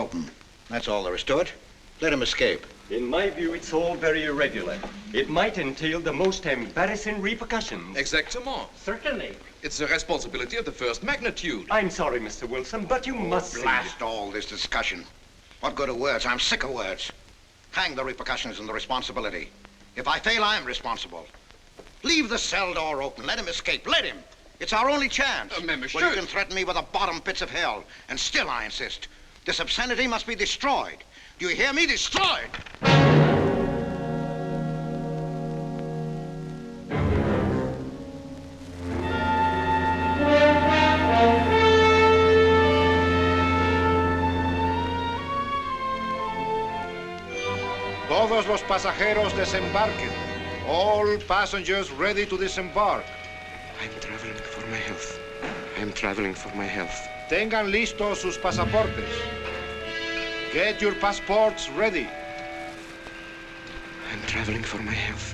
open. That's all there is to it. Let him escape. In my view, it's all very irregular. It might entail the most embarrassing repercussions. Exactement. Certainly. It's a responsibility of the first magnitude. I'm sorry, Mr. Wilson, but you must see Blast all this discussion. What good are words? I'm sick of words. Hang the repercussions and the responsibility. If I fail, I'm responsible. Leave the cell door open. Let him escape. Let him. It's our only chance. Monsieur. Well, you can threaten me with the bottom pits of hell, and still I insist. This obscenity must be destroyed. Do you hear me? Destroyed! Todos los pasajeros desembarquen. All passengers ready to disembark. I'm traveling for my health. I'm traveling for my health. Tengan listos sus pasaportes. Get your passports ready. I'm traveling for my health.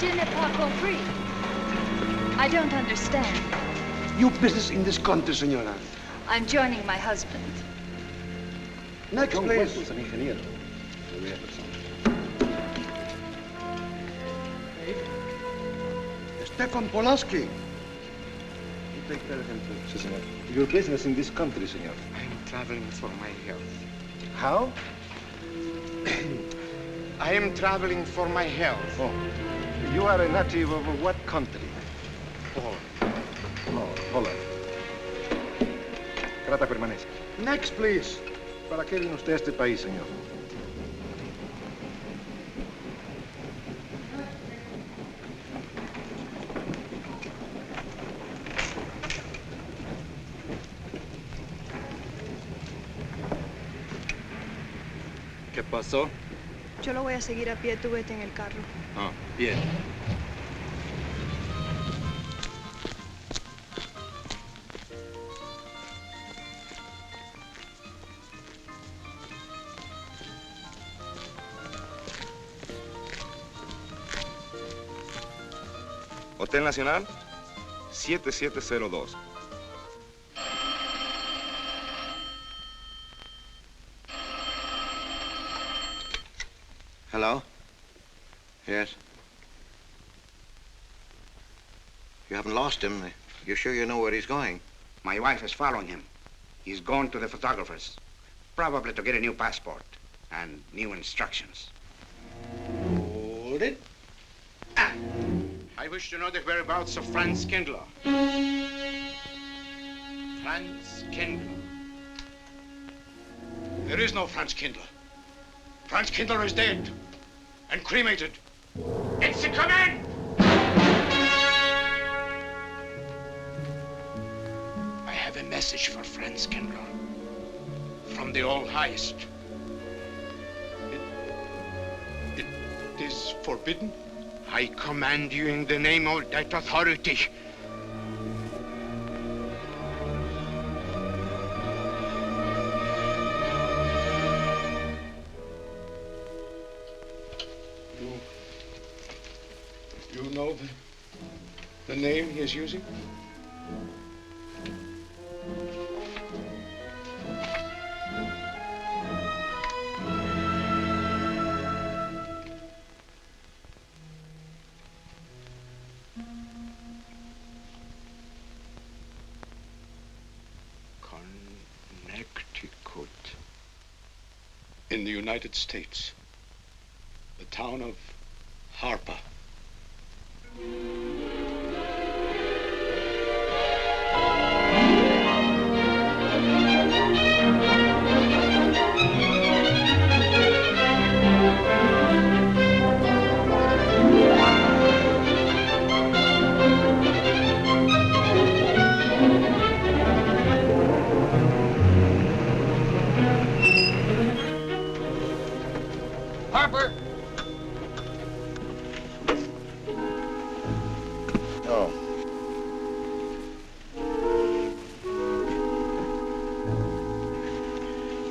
Je n'ai pas compris. I don't understand. You business in this country, senora. I'm joining my husband. Next, please. Stefan Polaski. You take care of him too. Sí, señor. Your business in this country, señor. I'm traveling for my health. How? I am traveling for my health. Oh. You are a native of what country? Poland. Oh, Holland. Trata permanece. Next, please. ¿Para qué vino usted a este país, señor? ¿Qué pasó? Yo lo voy a seguir a pie, tú vete en el carro. Ah, bien. Hotel Nacional, 7702. Hello? Yes? You haven't lost him. You're sure you know where he's going? My wife is following him. He's gone to the photographer's, probably to get a new passport and new instructions. Hold it. I wish to know the whereabouts of Franz Kindler. Franz Kindler. There is no Franz Kindler. Franz Kindler is dead and cremated. It's a command! I have a message for Franz Kindler from the All-Highest. It is forbidden? I command you in the name of that authority. You know the name he is using? Connecticut. In the United States. The town of Harper. Harper! Oh.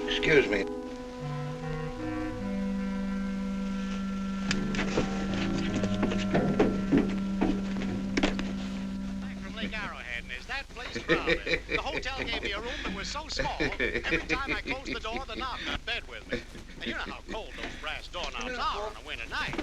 Excuse me. Lake Arrowhead, and is that place crowded? The hotel gave me a room that was so small, every time I closed the door, the knob got bed with me. And you know how cold those brass doorknobs are on a winter night.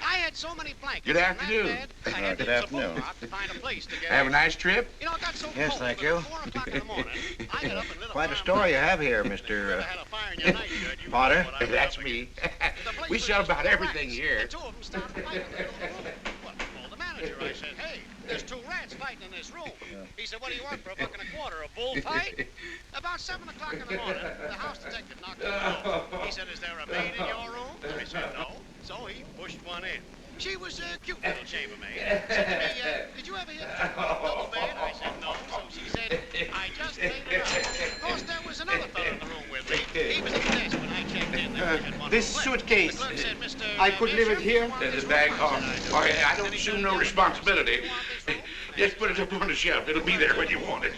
I had so many blankets Good afternoon. in that bed, I had to use a boat rock to find a place to get Have a in. nice trip? You know, it got so Yes, cold thank that you. at 4 o'clock in the morning, I got up and lit a Quite a fire story you burning. have here, If you Mr. ever had a fire in your night shed, you Potter. know what I was That's up me. against. The place We was sell just about full of everything rats, here. And two of them started fighting in the middle of the room. Well, I told the manager, I said, hey, there's 2 rats fighting in this room. He said, what do you want for $1.25? A bullfight? About 7 o'clock in the morning, the house detective knocked on the door. He said, is there a maid in your room? I said, no. So he pushed one in. She was a cute little chambermaid. Said to me, did you ever hear the talk about double bed? I said, no. So she said, I just laid it out. Of course, there was another fellow in the room with me. He was at the desk when I checked in. There was one This room left. suitcase, The clerk said, Mr. I could leave it Bishop, here? you want The this bag room? off. I said, Oh, I do. yeah, I Then don't he assume turned no to the responsibility. You want this room? Just put it up on the shelf. It'll be there when you want it.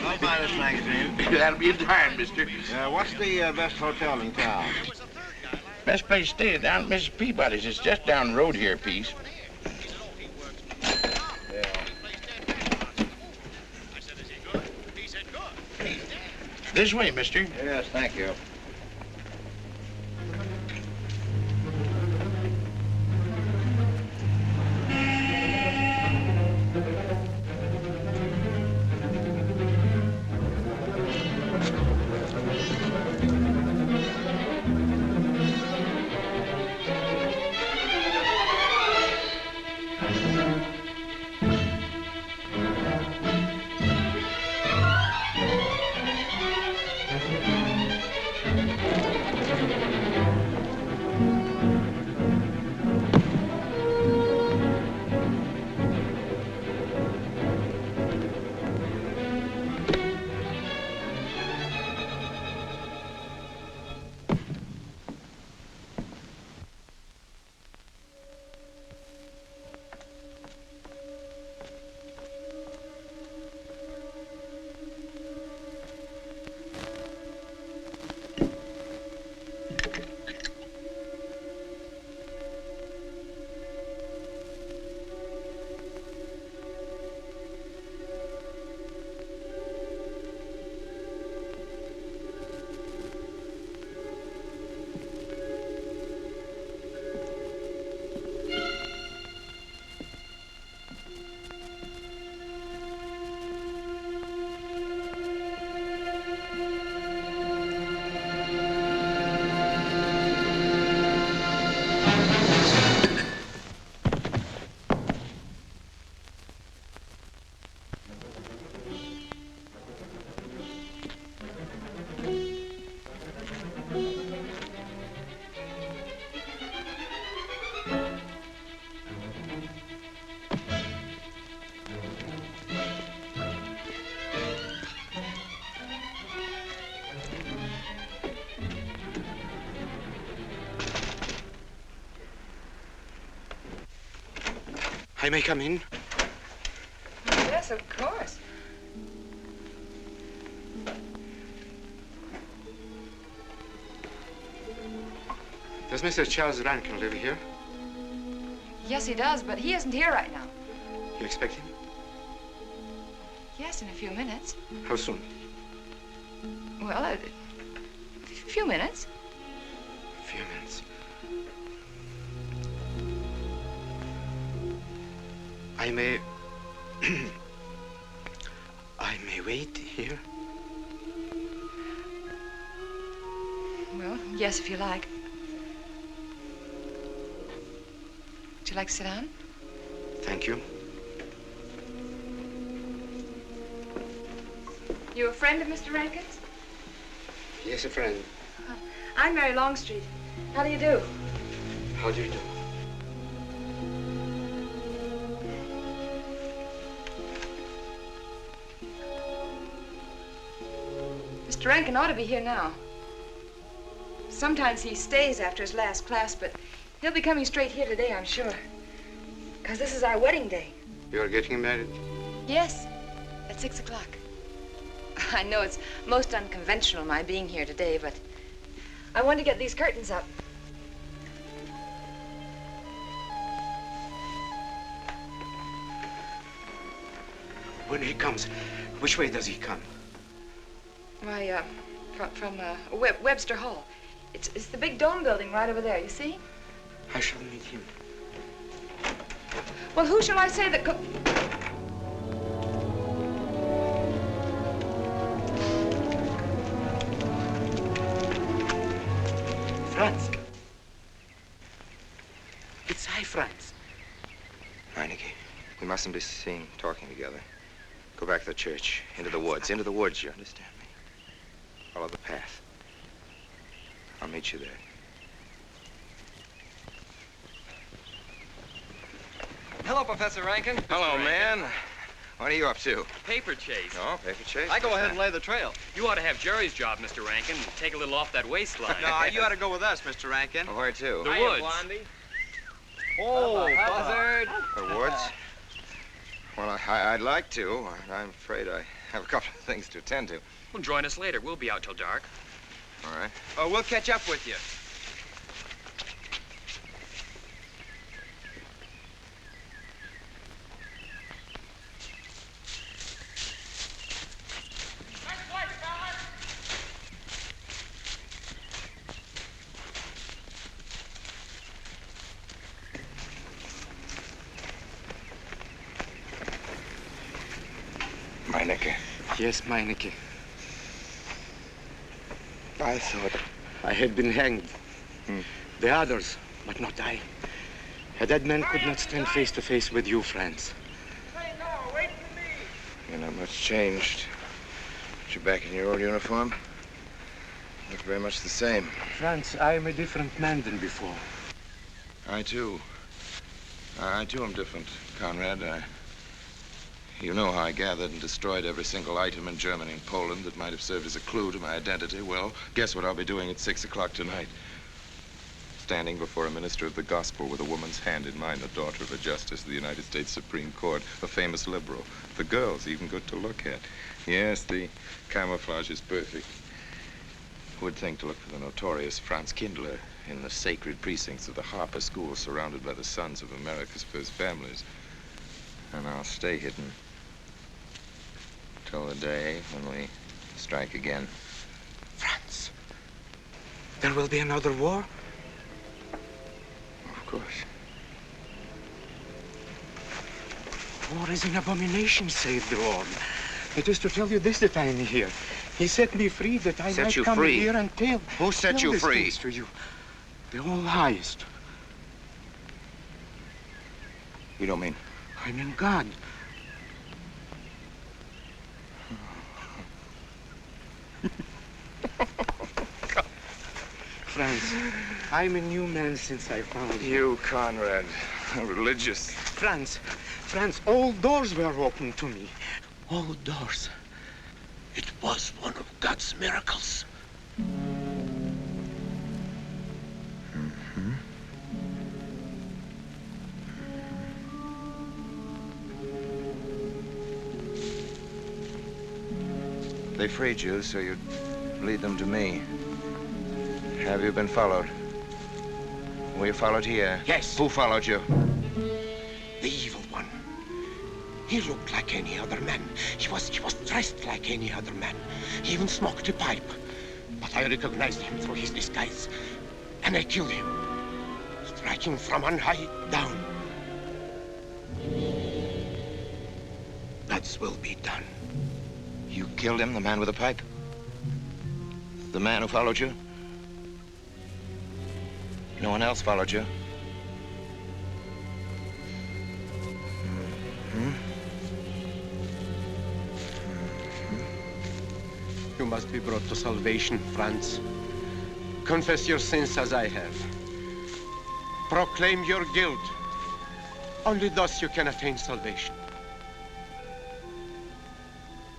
I'll buy this magazine. That'll be in time, mister. What's the best hotel in town? Best place to stay down at Mrs. Peabody's. It's just down the road here a piece. This way, mister. Yes, thank you. I may come in? Yes, of course. Does Mr. Charles Rankin live here? Yes, he does, but he isn't here right now. You expect him? Yes, in a few minutes. How soon? Well, a few minutes. A few minutes. I may... I may wait here? Well, yes, if you like. Would you like to sit down? Thank you. You a friend of Mr. Rankin's? Yes, a friend. I'm Mary Longstreet. How do you do? How do you do? Mr. Rankin ought to be here now. Sometimes he stays after his last class, but he'll be coming straight here today, I'm sure. Because this is our wedding day. You're getting married? Yes, at 6 o'clock. I know it's most unconventional, my being here today, but I want to get these curtains up. When he comes, which way does he come? Why, from Webster Hall. It's the big dome building right over there, you see? I shall meet him. Well, who shall I say that could... Franz. It's I, Franz. Meinike, we mustn't be seen talking together. Go back to the church, into the woods, you understand me? Follow the path. I'll meet you there. Hello, Professor Rankin. Hello, man. What are you up to? Paper chase. Oh, paper chase? I go ahead and lay the trail. You ought to have Jerry's job, Mr. Rankin, and take a little off that waistline. No, you ought to go with us, Mr. Rankin. Oh, where to? The woods. Blondie. Oh, buzzard. The woods? Well, I'd like to. I'm afraid I have a couple of things to attend to. Well, join us later. We'll be out till dark. All right. Oh, we'll catch up with you. Meinike. Yes, Meinike. I thought I had been hanged. The others, but not I. A dead man could not stand face to face with you, Franz. You're not much changed. But you're back in your old uniform. Look very much the same. Franz, I am a different man than before. I too am different, Conrad. You know how I gathered and destroyed every single item in Germany and Poland that might have served as a clue to my identity. Well, guess what I'll be doing at 6 o'clock tonight? Standing before a minister of the gospel with a woman's hand in mine, the daughter of a justice of the United States Supreme Court, a famous liberal. The girl's even good to look at. Yes, the camouflage is perfect. Who would think to look for the notorious Franz Kindler in the sacred precincts of the Harper School, surrounded by the sons of America's first families? And I'll stay hidden till the day when we strike again. Franz, there will be another war? Of course. War is an abomination, saith the Lord. It is to tell you this that I am here. He set me free that I might come here and tell. Who set you free? To you. The All Highest. You don't mean? I mean God. Franz, I'm a new man since I found you. You, Conrad, religious. Franz, all doors were open to me. All doors. It was one of God's miracles. They freed you so you'd lead them to me. Have you been followed? Were you followed here? Yes. Who followed you? The evil one. He looked like any other man. He was dressed like any other man. He even smoked a pipe. But I recognized him through his disguise. And I killed him. Striking from on high down. God's will be done. You killed him, the man with the pipe? The man who followed you? No one else followed you? You must be brought to salvation, Franz. Confess your sins as I have. Proclaim your guilt. Only thus you can attain salvation.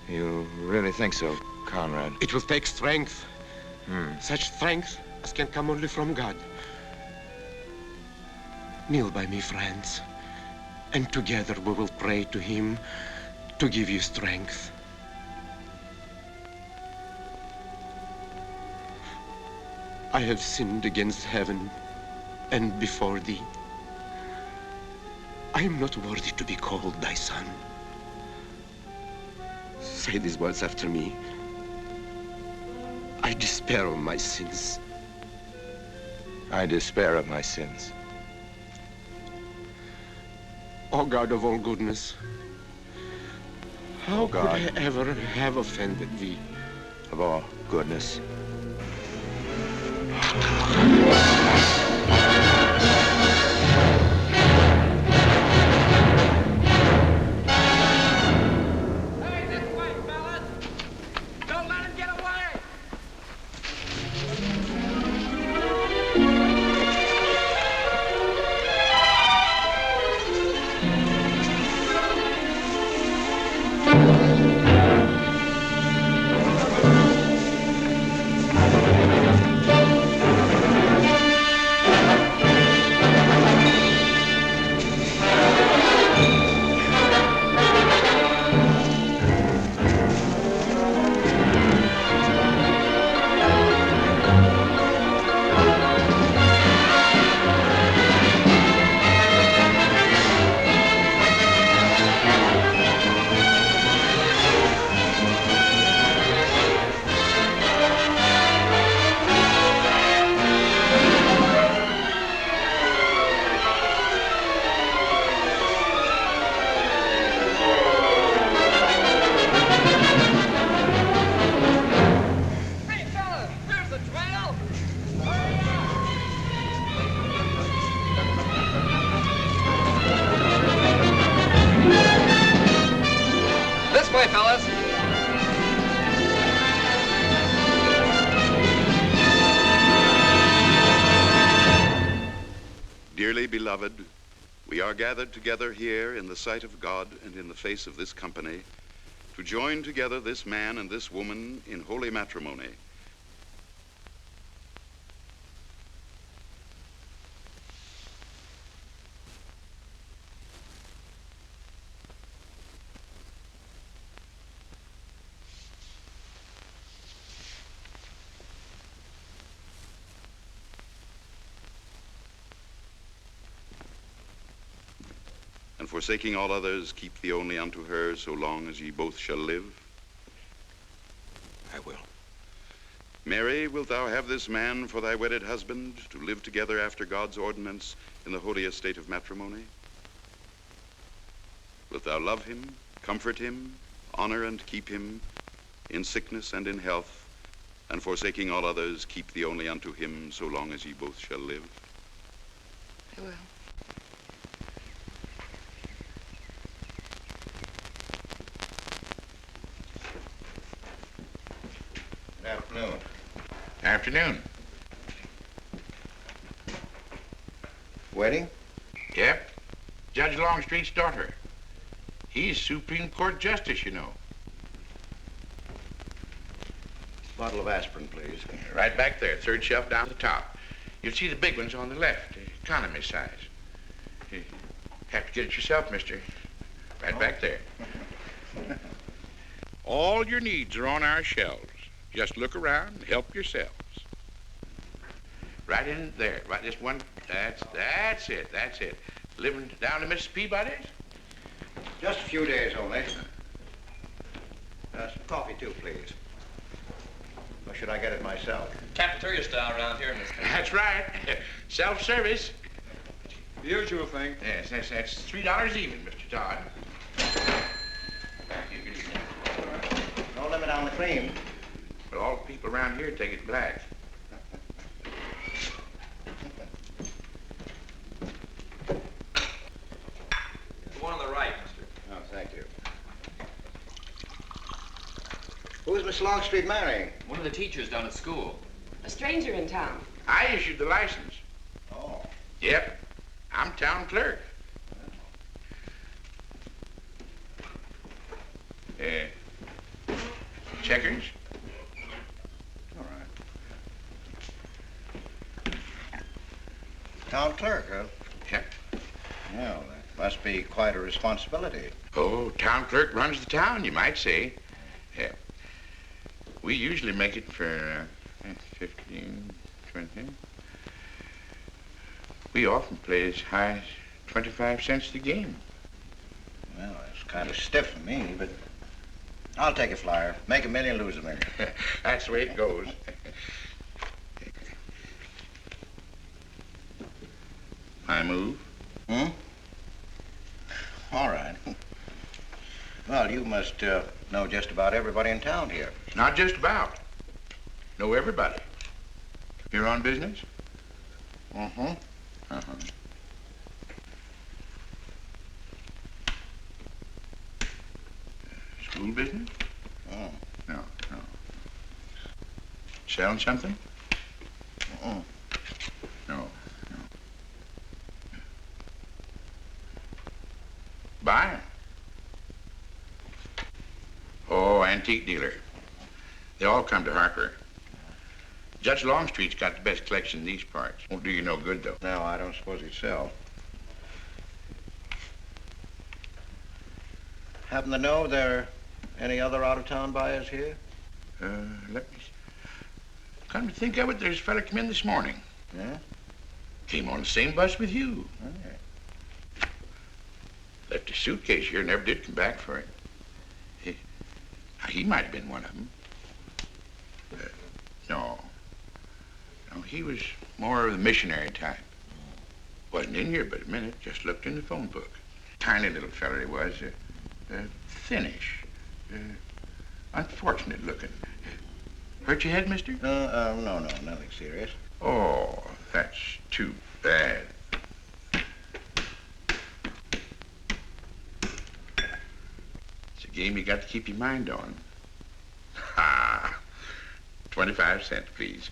You really think so, Conrad? It will take strength. Such strength as can come only from God. Kneel by me, Franz, and together we will pray to him to give you strength. I have sinned against heaven and before thee. I am not worthy to be called thy son. Say these words after me. I despair of my sins. I despair of my sins. O God of all goodness, how O God, could I ever have offended thee? Of all goodness. Dearly beloved, we are gathered together here in the sight of God and in the face of this company to join together this man and this woman in holy matrimony. And forsaking all others, keep thee only unto her so long as ye both shall live? I will. Mary, wilt thou have this man for thy wedded husband, to live together after God's ordinance in the holy estate of matrimony? Wilt thou love him, comfort him, honor and keep him in sickness and in health, and forsaking all others, keep thee only unto him so long as ye both shall live? I will. Good afternoon. Afternoon. Wedding? Yep. Judge Longstreet's daughter. He's Supreme Court Justice, you know. Bottle of aspirin, please. Right back there, third shelf down the top. You'll see the big ones on the left, the economy size. You have to get it yourself, mister. Right back there. All your needs are on our shelves. Just look around and help yourselves. Right in there, right this one, that's it. Living down to Mrs. Peabody's? Just a few days only. Some coffee, too, please. Or should I get it myself? Cafeteria style around here, mister. That's right. Self-service. The usual thing. Yes, that's $3 even, Mr. Todd. No limit on the cream. But all the people around here take it black. The one on the right, mister. Oh, thank you. Who's Miss Longstreet marrying? One of the teachers down at school. A stranger in town. I issued the license. Oh. Yep. I'm town clerk. Checkers? All right. Town clerk, huh? Yep. Well, that must be quite a responsibility. Oh, town clerk runs the town, you might say. Yeah. We usually make it for 15, 20. We often play as high as 25 cents the game. Well, it's kind of stiff for me, but I'll take a flyer. Make a million, lose a million. That's the way it goes. I move. Hmm? All right. Well, you must know just about everybody in town here. Not just about. Know everybody. You're on business? Mm-hmm. Uh-huh. School business? Oh. No. Selling something? Mm-mm. No. Buying? Oh, antique dealer. They all come to Harper. Judge Longstreet's got the best collection in these parts. Won't do you no good, though. No, I don't suppose he'd sell. Happen to know there are any other out-of-town buyers here? Let me see. Come to think of it, there's a fella come in this morning. Yeah? Came on the same bus with you. Okay. Left his suitcase here, never did come back for it. He might have been one of them. No, he was more of the missionary type. Wasn't in here but a minute, just looked in the phone book. Tiny little fella he was, thinnish, unfortunate looking. Hurt your head, mister? No, nothing serious. Oh, that's too bad. It's a game you got to keep your mind on. Ha! 25 cents, please.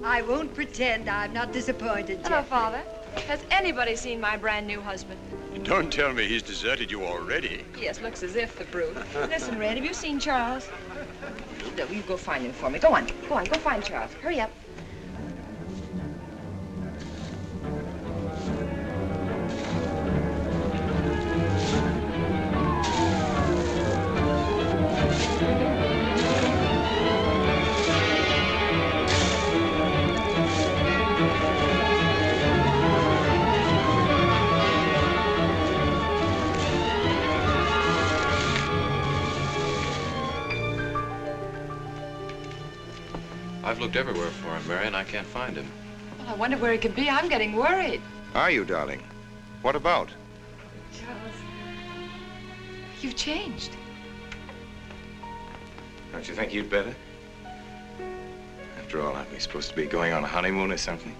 I won't pretend I'm not disappointed, Hello, Jeff. Father. Has anybody seen my brand new husband? Don't tell me he's deserted you already. Yes, looks as if, the brute. Listen, Red, have you seen Charles? You go find him for me. Go on, go find Charles. Hurry up. I've looked everywhere for him, Mary, and I can't find him. Well, I wonder where he could be. I'm getting worried. Are you, darling? What about? Charles, you've changed. Don't you think you'd better? After all, aren't we supposed to be going on a honeymoon or something?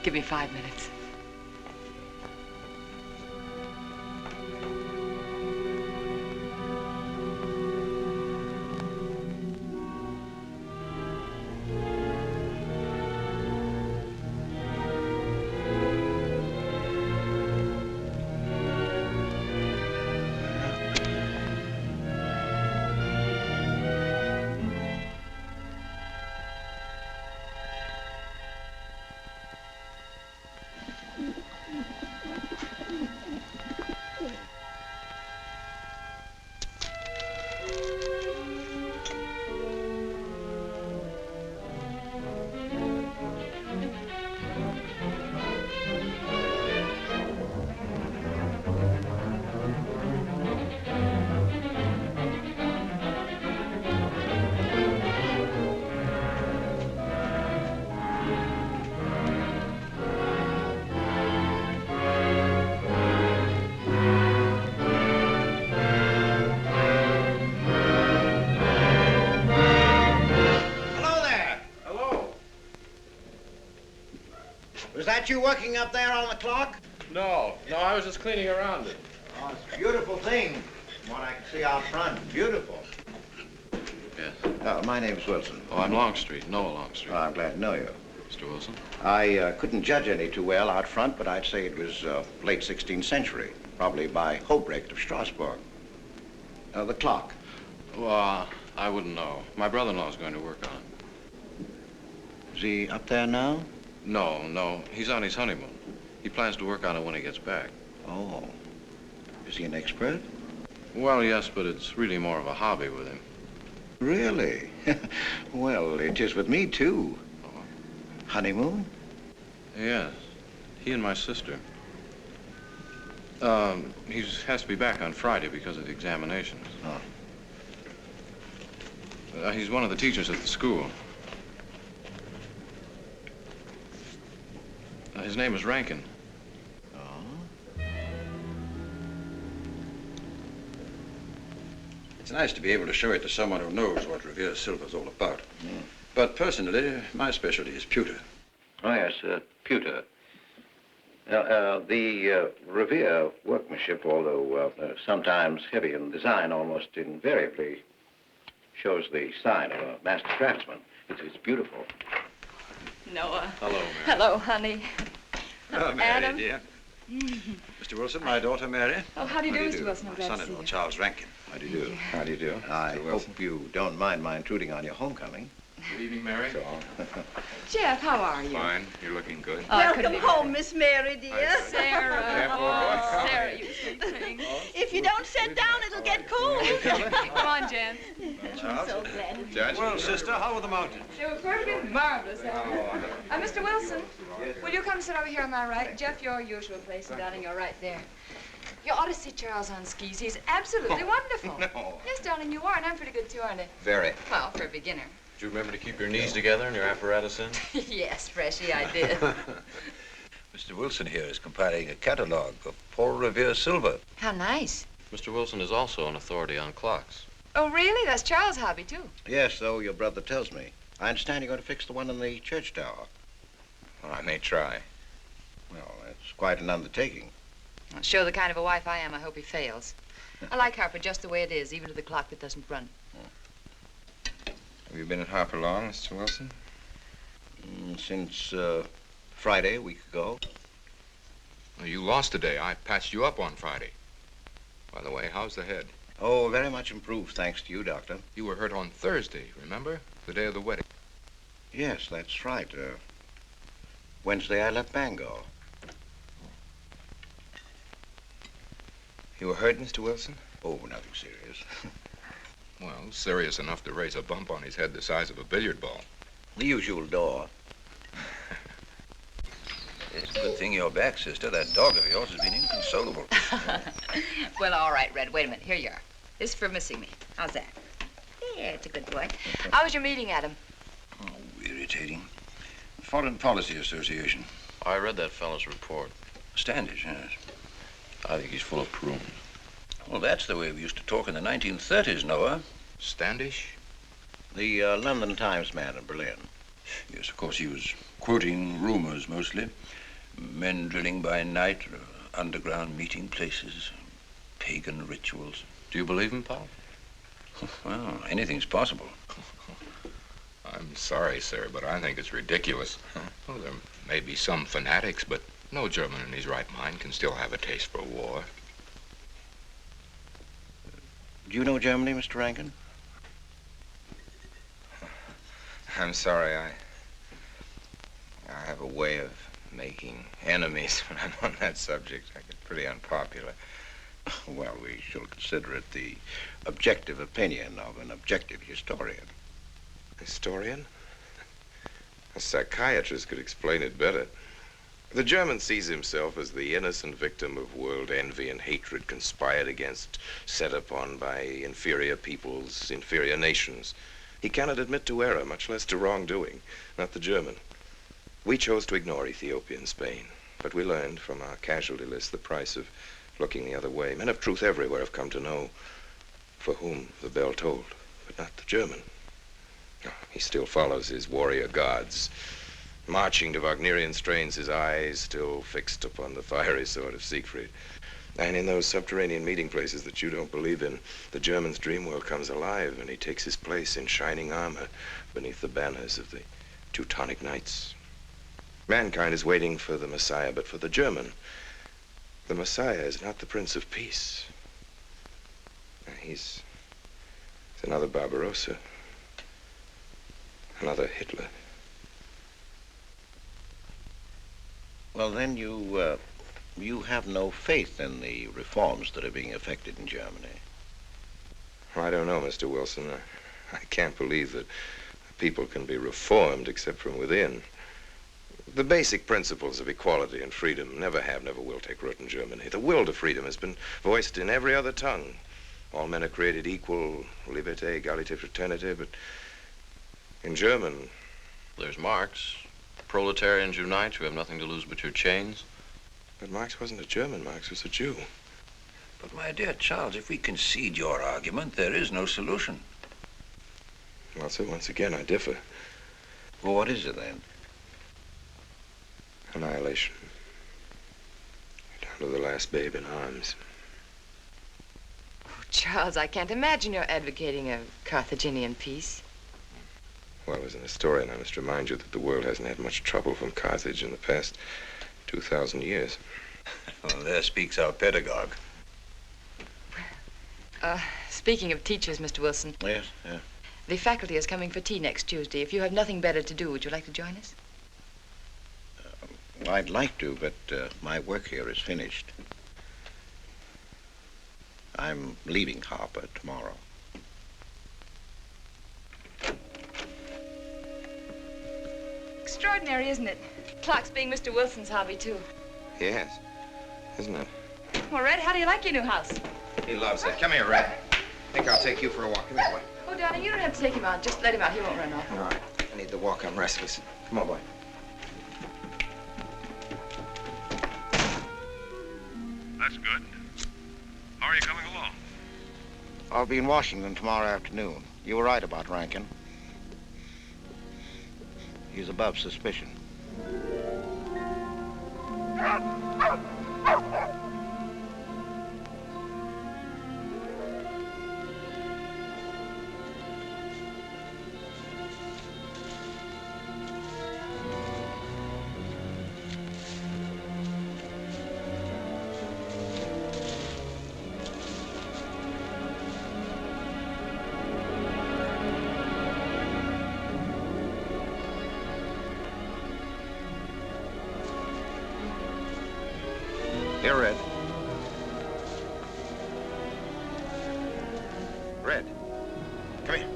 Give me 5 minutes. Was that you working up there on the clock? No, I was just cleaning around it. Oh, it's a beautiful thing. From what I can see out front, beautiful. Yes. My name's Wilson. Oh, I'm Longstreet, Noah Longstreet. Oh, I'm glad to know you. Mr. Wilson? I couldn't judge any too well out front, but I'd say it was late 16th century, probably by Hobrecht of Strasbourg. The clock. Well, I wouldn't know. My brother-in-law's going to work on it. Is he up there now? No. He's on his honeymoon. He plans to work on it when he gets back. Oh. Is he an expert? Well, yes, but it's really more of a hobby with him. Really? Well, it is with me, too. Oh. Honeymoon? Yes. He and my sister. He has to be back on Friday because of the examinations. Oh. He's one of the teachers at the school. His name is Rankin. It's nice to be able to show it to someone who knows what Revere Silver's all about. But personally, my specialty is pewter. Oh, yes, pewter. The Revere workmanship, although sometimes heavy in design, almost invariably shows the sign of a master craftsman. It's beautiful. Noah. Hello, Mary. Hello, honey. Oh, Mary, Adam. dear. Mr. Wilson, my daughter, Mary. Oh, how do you do, Mr. Wilson? I'm My glad to see son-in-law, you. Charles Rankin. How do you do? How do you do? I hope you don't mind my intruding on your homecoming. Good evening, Mary. Jeff, how are you? Fine. You're looking good. Welcome home, Miss Mary, dear. Sarah. Oh, Sarah, you sweet thing. If you don't sit down, it'll get cold. Come on, Jen. I'm so glad. Judge. Well, sister, how were the mountains? They were perfectly marvelous. Mr. Wilson, will you come sit over here on my right? Jeff, your usual place, and darling, you're right there. You ought to see Charles on skis. He's absolutely wonderful. No. Yes, darling, you are, and I'm pretty good too, aren't I? Very. Well, for a beginner. Do you remember to keep your knees together and your apparatus in? Yes, Freshy, I did. Mr. Wilson here is compiling a catalogue of Paul Revere Silver. How nice. Mr. Wilson is also an authority on clocks. Oh, really? That's Charles' hobby, too. Yes, so your brother tells me. I understand you're going to fix the one in the church tower. Well, I may try. Well, that's quite an undertaking. Well, show the kind of a wife I am, I hope he fails. I like Harper just the way it is, even to the clock that doesn't run. Have you been at Harper long, Mr. Wilson? Since Friday, a week ago. Well, you lost today. I patched you up on Friday. By the way, how's the head? Oh, very much improved, thanks to you, Doctor. You were hurt on Thursday, remember? The day of the wedding. Yes, that's right. Wednesday, I left Bangor. You were hurt, Mr. Wilson? Oh, nothing serious. Well, serious enough to raise a bump on his head the size of a billiard ball. The usual door. It's a good thing you're back, sister. That dog of yours has been inconsolable. Well, all right, Red. Wait a minute. Here you are. This is for missing me. How's that? Yeah, it's a good boy. How was your meeting, Adam? Oh, irritating. Foreign Policy Association. I read that fellow's report. Standish, yes. I think he's full of prunes. Well, that's the way we used to talk in the 1930s, Noah. Standish? The London Times man in Berlin. Yes, of course, he was quoting rumors mostly. Men drilling by night, underground meeting places, pagan rituals. Do you believe him, Paul? Well, anything's possible. I'm sorry, sir, but I think it's ridiculous. Well, there may be some fanatics, but no German in his right mind can still have a taste for war. Do you know Germany, Mr. Rankin? I'm sorry, I have a way of making enemies when I'm on that subject. I get pretty unpopular. Well, we shall consider it the objective opinion of an objective historian. Historian? A psychiatrist could explain it better. The German sees himself as the innocent victim of world envy and hatred conspired against, set upon by inferior peoples, inferior nations. He cannot admit to error, much less to wrongdoing. Not the German. We chose to ignore Ethiopia and Spain, but we learned from our casualty list the price of looking the other way. Men of truth everywhere have come to know for whom the bell tolled, but not the German. He still follows his warrior gods, marching to Wagnerian strains, his eyes still fixed upon the fiery sword of Siegfried. And in those subterranean meeting places that you don't believe in, the German's dream world comes alive, and he takes his place in shining armor beneath the banners of the Teutonic Knights. Mankind is waiting for the Messiah, but for the German, the Messiah is not the Prince of Peace. He's another Barbarossa, another Hitler. Well, then you have no faith in the reforms that are being effected in Germany. Well, I don't know, Mr. Wilson. I can't believe that people can be reformed except from within. The basic principles of equality and freedom never have, never will take root in Germany. The will to freedom has been voiced in every other tongue. All men are created equal, liberté, égalité, fraternité, but in German... There's Marx. Proletarians unite, you have nothing to lose but your chains. But Marx wasn't a German, Marx was a Jew. But my dear Charles, if we concede your argument, there is no solution. Well, sir, once again, I differ. Well, what is it then? Annihilation. Down to the last babe in arms. Oh, Charles, I can't imagine you're advocating a Carthaginian peace. Well, as an historian, I must remind you that the world hasn't had much trouble from Carthage in the past 2,000 years. Well, there speaks our pedagogue. Speaking of teachers, Mr. Wilson. Yes, yeah. The faculty is coming for tea next Tuesday. If you have nothing better to do, would you like to join us? Well, I'd like to, but my work here is finished. I'm leaving Harper tomorrow. Extraordinary, isn't it? Clocks being Mr. Wilson's hobby, too. Yes, isn't it? Well, Red, how do you like your new house? He loves it. Come here, Red. I think I'll take you for a walk. Come here, boy. Oh, darling, you don't have to take him out. Just let him out. He won't run off. All right. I need the walk. I'm restless. Come on, boy. That's good. How are you coming along? I'll be in Washington tomorrow afternoon. You were right about Rankin. He's above suspicion. Here, Red. Red, come here.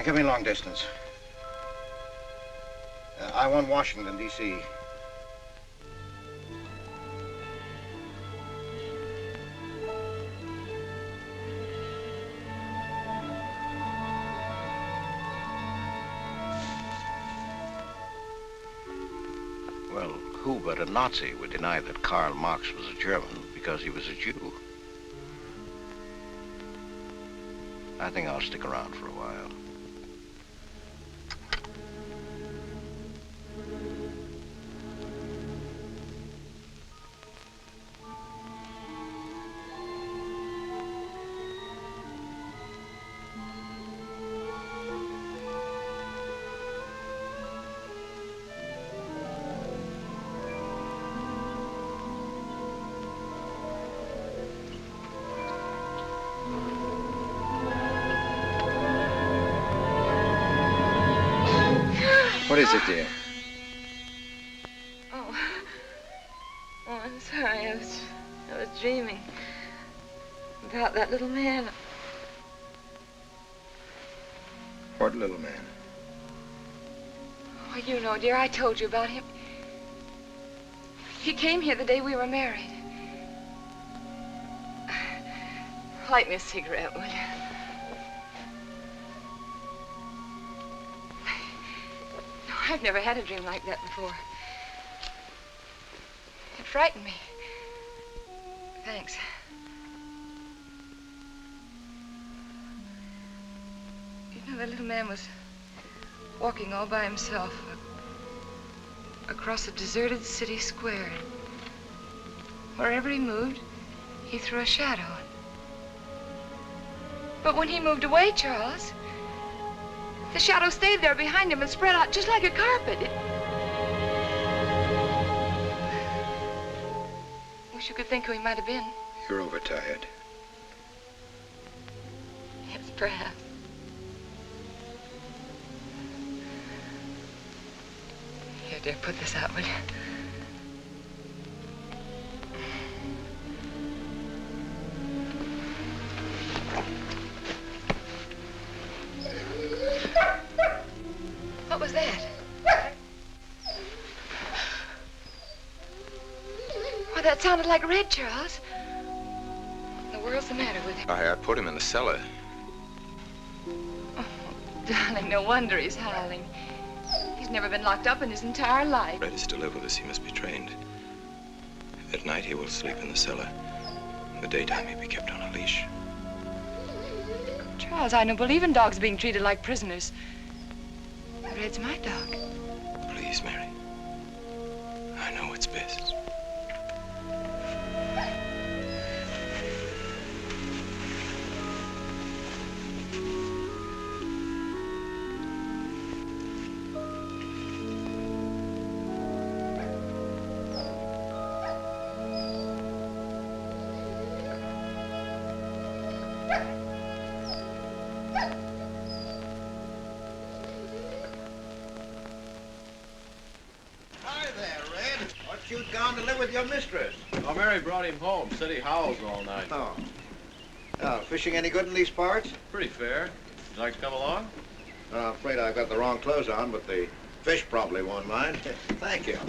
Give me long distance. I want Washington, D.C. Well, who but a Nazi would deny that Karl Marx was a German because he was a Jew? I think I'll stick around for a while. What is it, dear? Oh, I'm sorry. I was dreaming about that little man. What little man? Oh, you know, dear, I told you about him. He came here the day we were married. Light me a cigarette, will you? No, I've never had a dream like that before. It frightened me. Thanks. You know, the little man was walking all by himself across a deserted city square. Wherever he moved, He threw a shadow. But when he moved away, Charles, the shadow stayed there behind him and spread out just like a carpet. Wish you could think who he might have been. You're overtired. Yes, perhaps. Here, dear, put this out, will you? What was that? Why, that sounded like Red, Charles. What in the world's the matter with him? I put him in the cellar. Oh, darling, no wonder he's howling. He's never been locked up in his entire life. Red is to live with us. He must be trained. At night, he will sleep in the cellar. In the daytime, he'll be kept on a leash. Charles, I don't believe in dogs being treated like prisoners. Red's my dog. Please, Mary. I know it's best. You'd gone to live with your mistress. Oh, Mary brought him home. Said he howls all night. Oh. Oh, fishing any good in these parts? Pretty fair. Would you like to come along? I'm afraid I've got the wrong clothes on, but the fish probably won't mind. Thank you.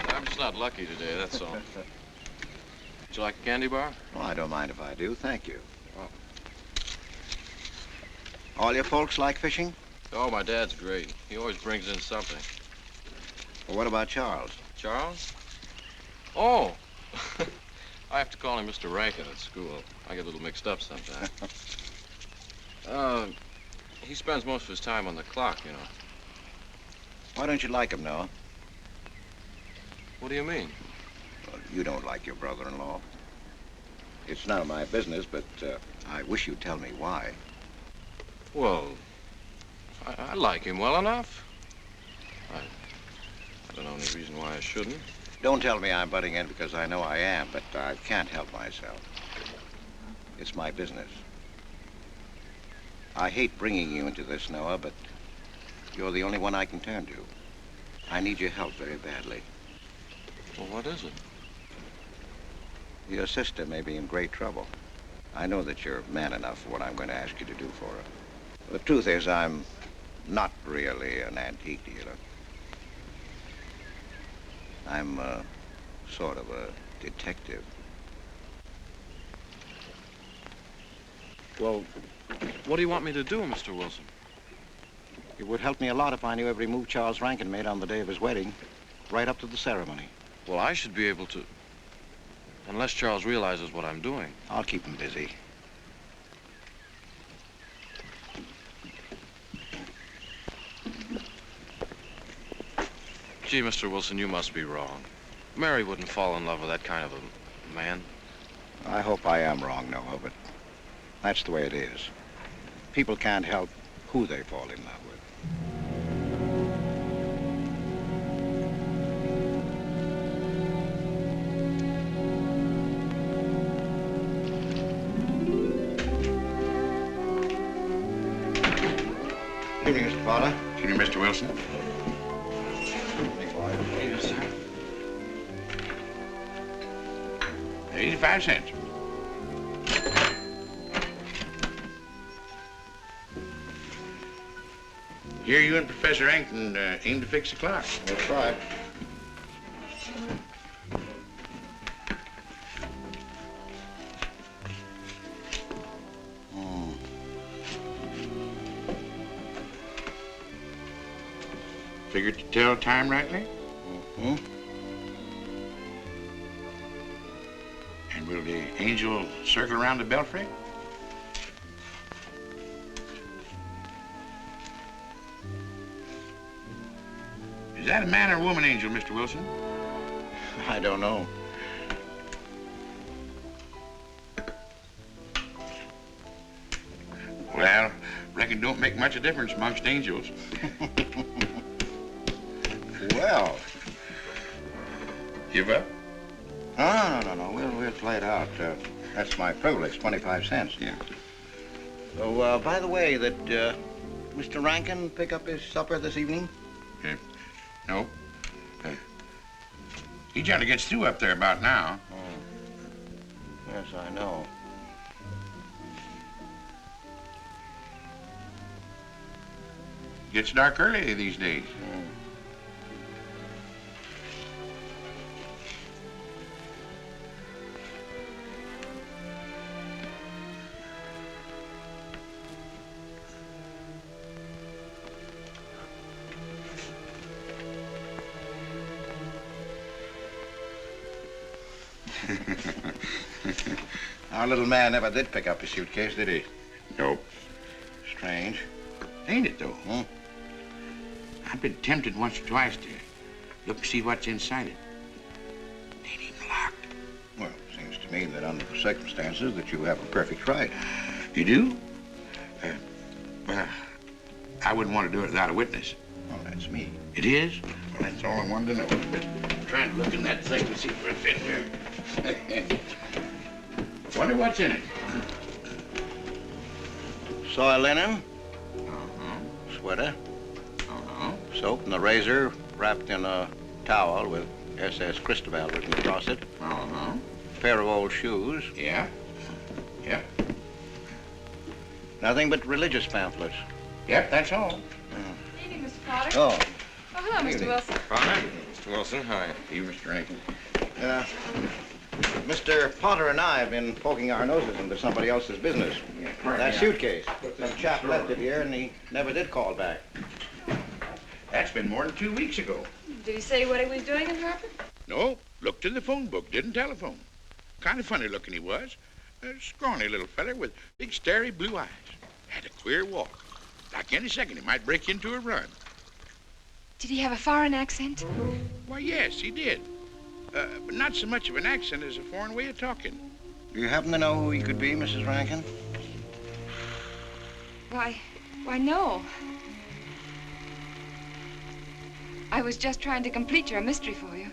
I'm just not lucky today, that's all. Would you like a candy bar? Oh, I don't mind if I do. Thank you. Oh. All your folks like fishing? Oh, my dad's great. He always brings in something. Well, what about Charles? Charles? Oh! I have to call him Mr. Rankin at school. I get a little mixed up sometimes. He spends most of his time on the clock, you know. Why don't you like him, Noah? What do you mean? Well, you don't like your brother-in-law. It's none of my business, but I wish you'd tell me why. Well, I like him well enough. I don't know any reason why I shouldn't. Don't tell me I'm butting in because I know I am, but I can't help myself. It's my business. I hate bringing you into this, Noah, but you're the only one I can turn to. I need your help very badly. Well, what is it? Your sister may be in great trouble. I know that you're man enough for what I'm going to ask you to do for her. The truth is, I'm not really an antique dealer. I'm sort of a detective. Well, what do you want me to do, Mr. Wilson? It would help me a lot if I knew every move Charles Rankin made on the day of his wedding, right up to the ceremony. Well, I should be able to, unless Charles realizes what I'm doing. I'll keep him busy. Gee, Mr. Wilson, you must be wrong. Mary wouldn't fall in love with that kind of a man. I hope I am wrong, Noah, but that's the way it is. People can't help who they fall in love with. Good evening, Mr. Fowler. Good evening, Mr. Wilson. Yes, sir. 85 cents. Here you and Professor Rankin aim to fix the clock. That's right. Figured to tell time rightly? Mm-hmm. And will the angel circle around the belfry? Is that a man or woman, Angel, Mr. Wilson? I don't know. Well, reckon don't make much of a difference amongst angels. Well. Give up? No. We'll play it out. That's my privilege, 25 cents. Yeah. So, by the way, did Mr. Rankin pick up his supper this evening? No. He generally gets through up there about now. Oh. Yes, I know. Gets dark early these days. Our little man never did pick up his suitcase, did he? Nope. Strange. Ain't it, though? I've been tempted once or twice to look and see what's inside it. Ain't even locked. Well, it seems to me that under the circumstances that you have a perfect right. You do? Well, I wouldn't want to do it without a witness. Well, that's me. It is? Well, that's all I wanted to know. I'm trying to look in that thing and see what's in here. Wonder what's in it. Soy linen. Sweater. Soap and a razor wrapped in a towel with SS Cristobal written across it. Pair of old shoes. Yeah. Yeah. Nothing but religious pamphlets. Yep, that's all. Good evening, Mr. Potter. Oh. Oh, hello, Mr. Wilson. Hi, Mr. Wilson. Hi. You, Mr. Rankin. Mr. Potter and I have been poking our noses into somebody else's business. That suitcase. Some chap left it here and he never did call back. That's been more than 2 weeks ago. Did he say what he was doing in Hartford? No, looked in the phone book, didn't telephone. Kind of funny looking he was. A scrawny little feller with big starry blue eyes. Had a queer walk. Like any second he might break into a run. Did he have a foreign accent? Why, yes, he did. But not so much of an accent as a foreign way of talking. Do you happen to know who he could be, Mrs. Rankin? Why, no. I was just trying to complete your mystery for you.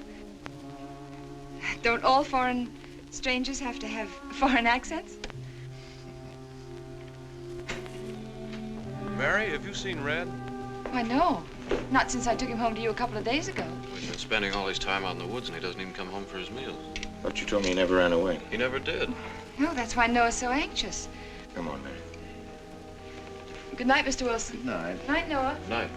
Don't all foreign strangers have to have foreign accents? Mary, have you seen Red? Why, no. Not since I took him home to you a couple of days ago. He's been spending all his time out in the woods, and he doesn't even come home for his meals. But you told me he never ran away. He never did. No, that's why Noah's so anxious. Come on, Mary. Good night, Mr. Wilson. Good night. Night, Noah. Night.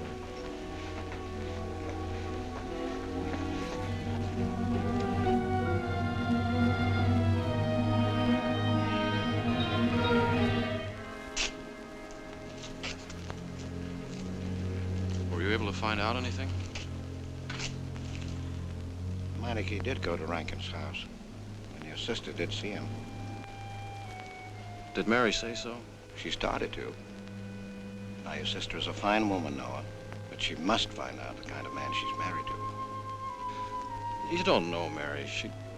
Were you able to find out anything? Meinike did go to Rankin's house, and your sister did see him. Did Mary say so? She started to. Now, your sister is a fine woman, Noah, but she must find out the kind of man she's married to. You don't know, Mary.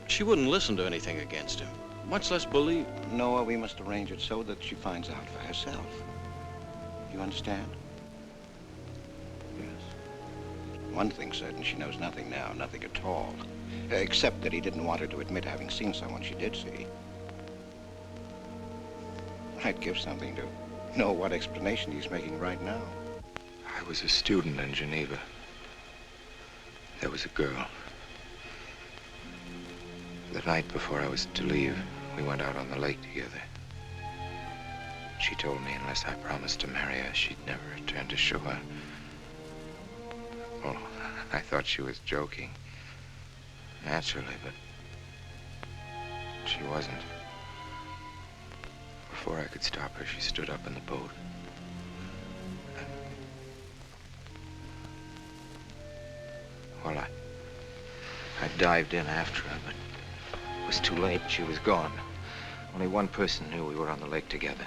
She wouldn't listen to anything against him, much less believe. Noah, we must arrange it so that she finds out for herself. You understand? Yes. One thing's certain, she knows nothing now, nothing at all. Except that he didn't want her to admit having seen someone she did see. I'd give something to know what explanation he's making right now. I was a student in Geneva. There was a girl. The night before I was to leave, we went out on the lake together. She told me unless I promised to marry her, she'd never return to shore. Well, I thought she was joking. Naturally, but she wasn't. Before I could stop her, she stood up in the boat. Well, I dived in after her, but it was too late. She was gone. Only one person knew we were on the lake together.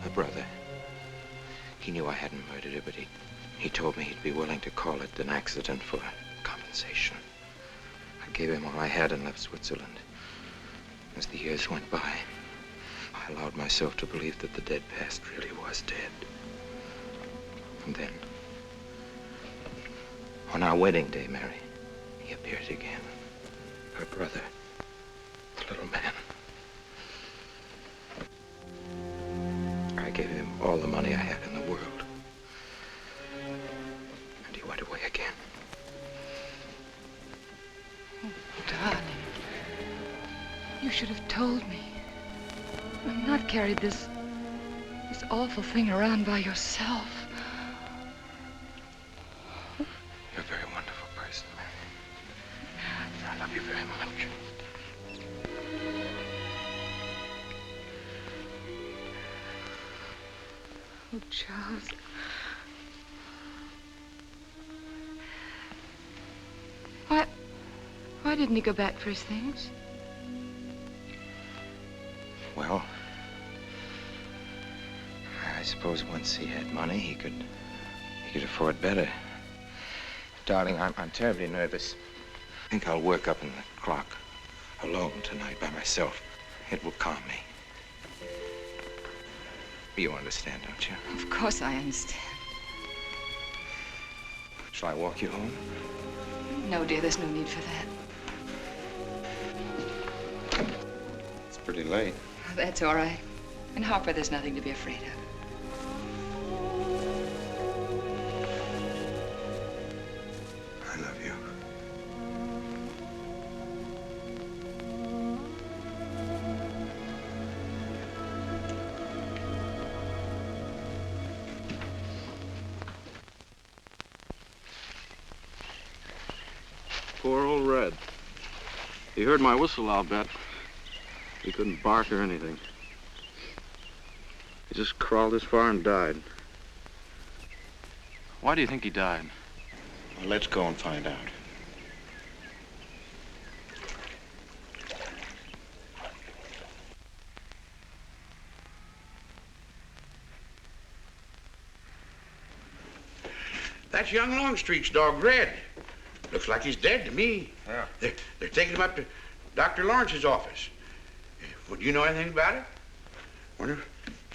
Her brother. He knew I hadn't murdered her, but he He told me he'd be willing to call it an accident for compensation. I gave him all I had and left Switzerland. As the years went by, I allowed myself to believe that the dead past really was dead. And then, on our wedding day, Mary, he appeared again. Her brother, the little man. I gave him all the money I had in the world. And he went away again. Oh, darling. You should have told me. And not carried this awful thing around by yourself. You're a very wonderful person, Mary. I love you very much. Oh, Charles. Why didn't he go back for his things? Well, I suppose once he had money, he could afford better. Darling, I'm terribly nervous. I think I'll work up in the clock alone tonight by myself. It will calm me. You understand, don't you? Of course I understand. Shall I walk you home? No, dear, there's no need for that. It's pretty late. That's all right. In Harper, there's nothing to be afraid of. I love you. Poor old Red. He heard my whistle, I'll bet. He couldn't bark or anything. He just crawled this far and died. Why do you think he died? Well, let's go and find out. That's young Longstreet's dog, Red. Looks like he's dead to me. Yeah. They're taking him up to Dr. Lawrence's office. Would you know anything about it? Wonder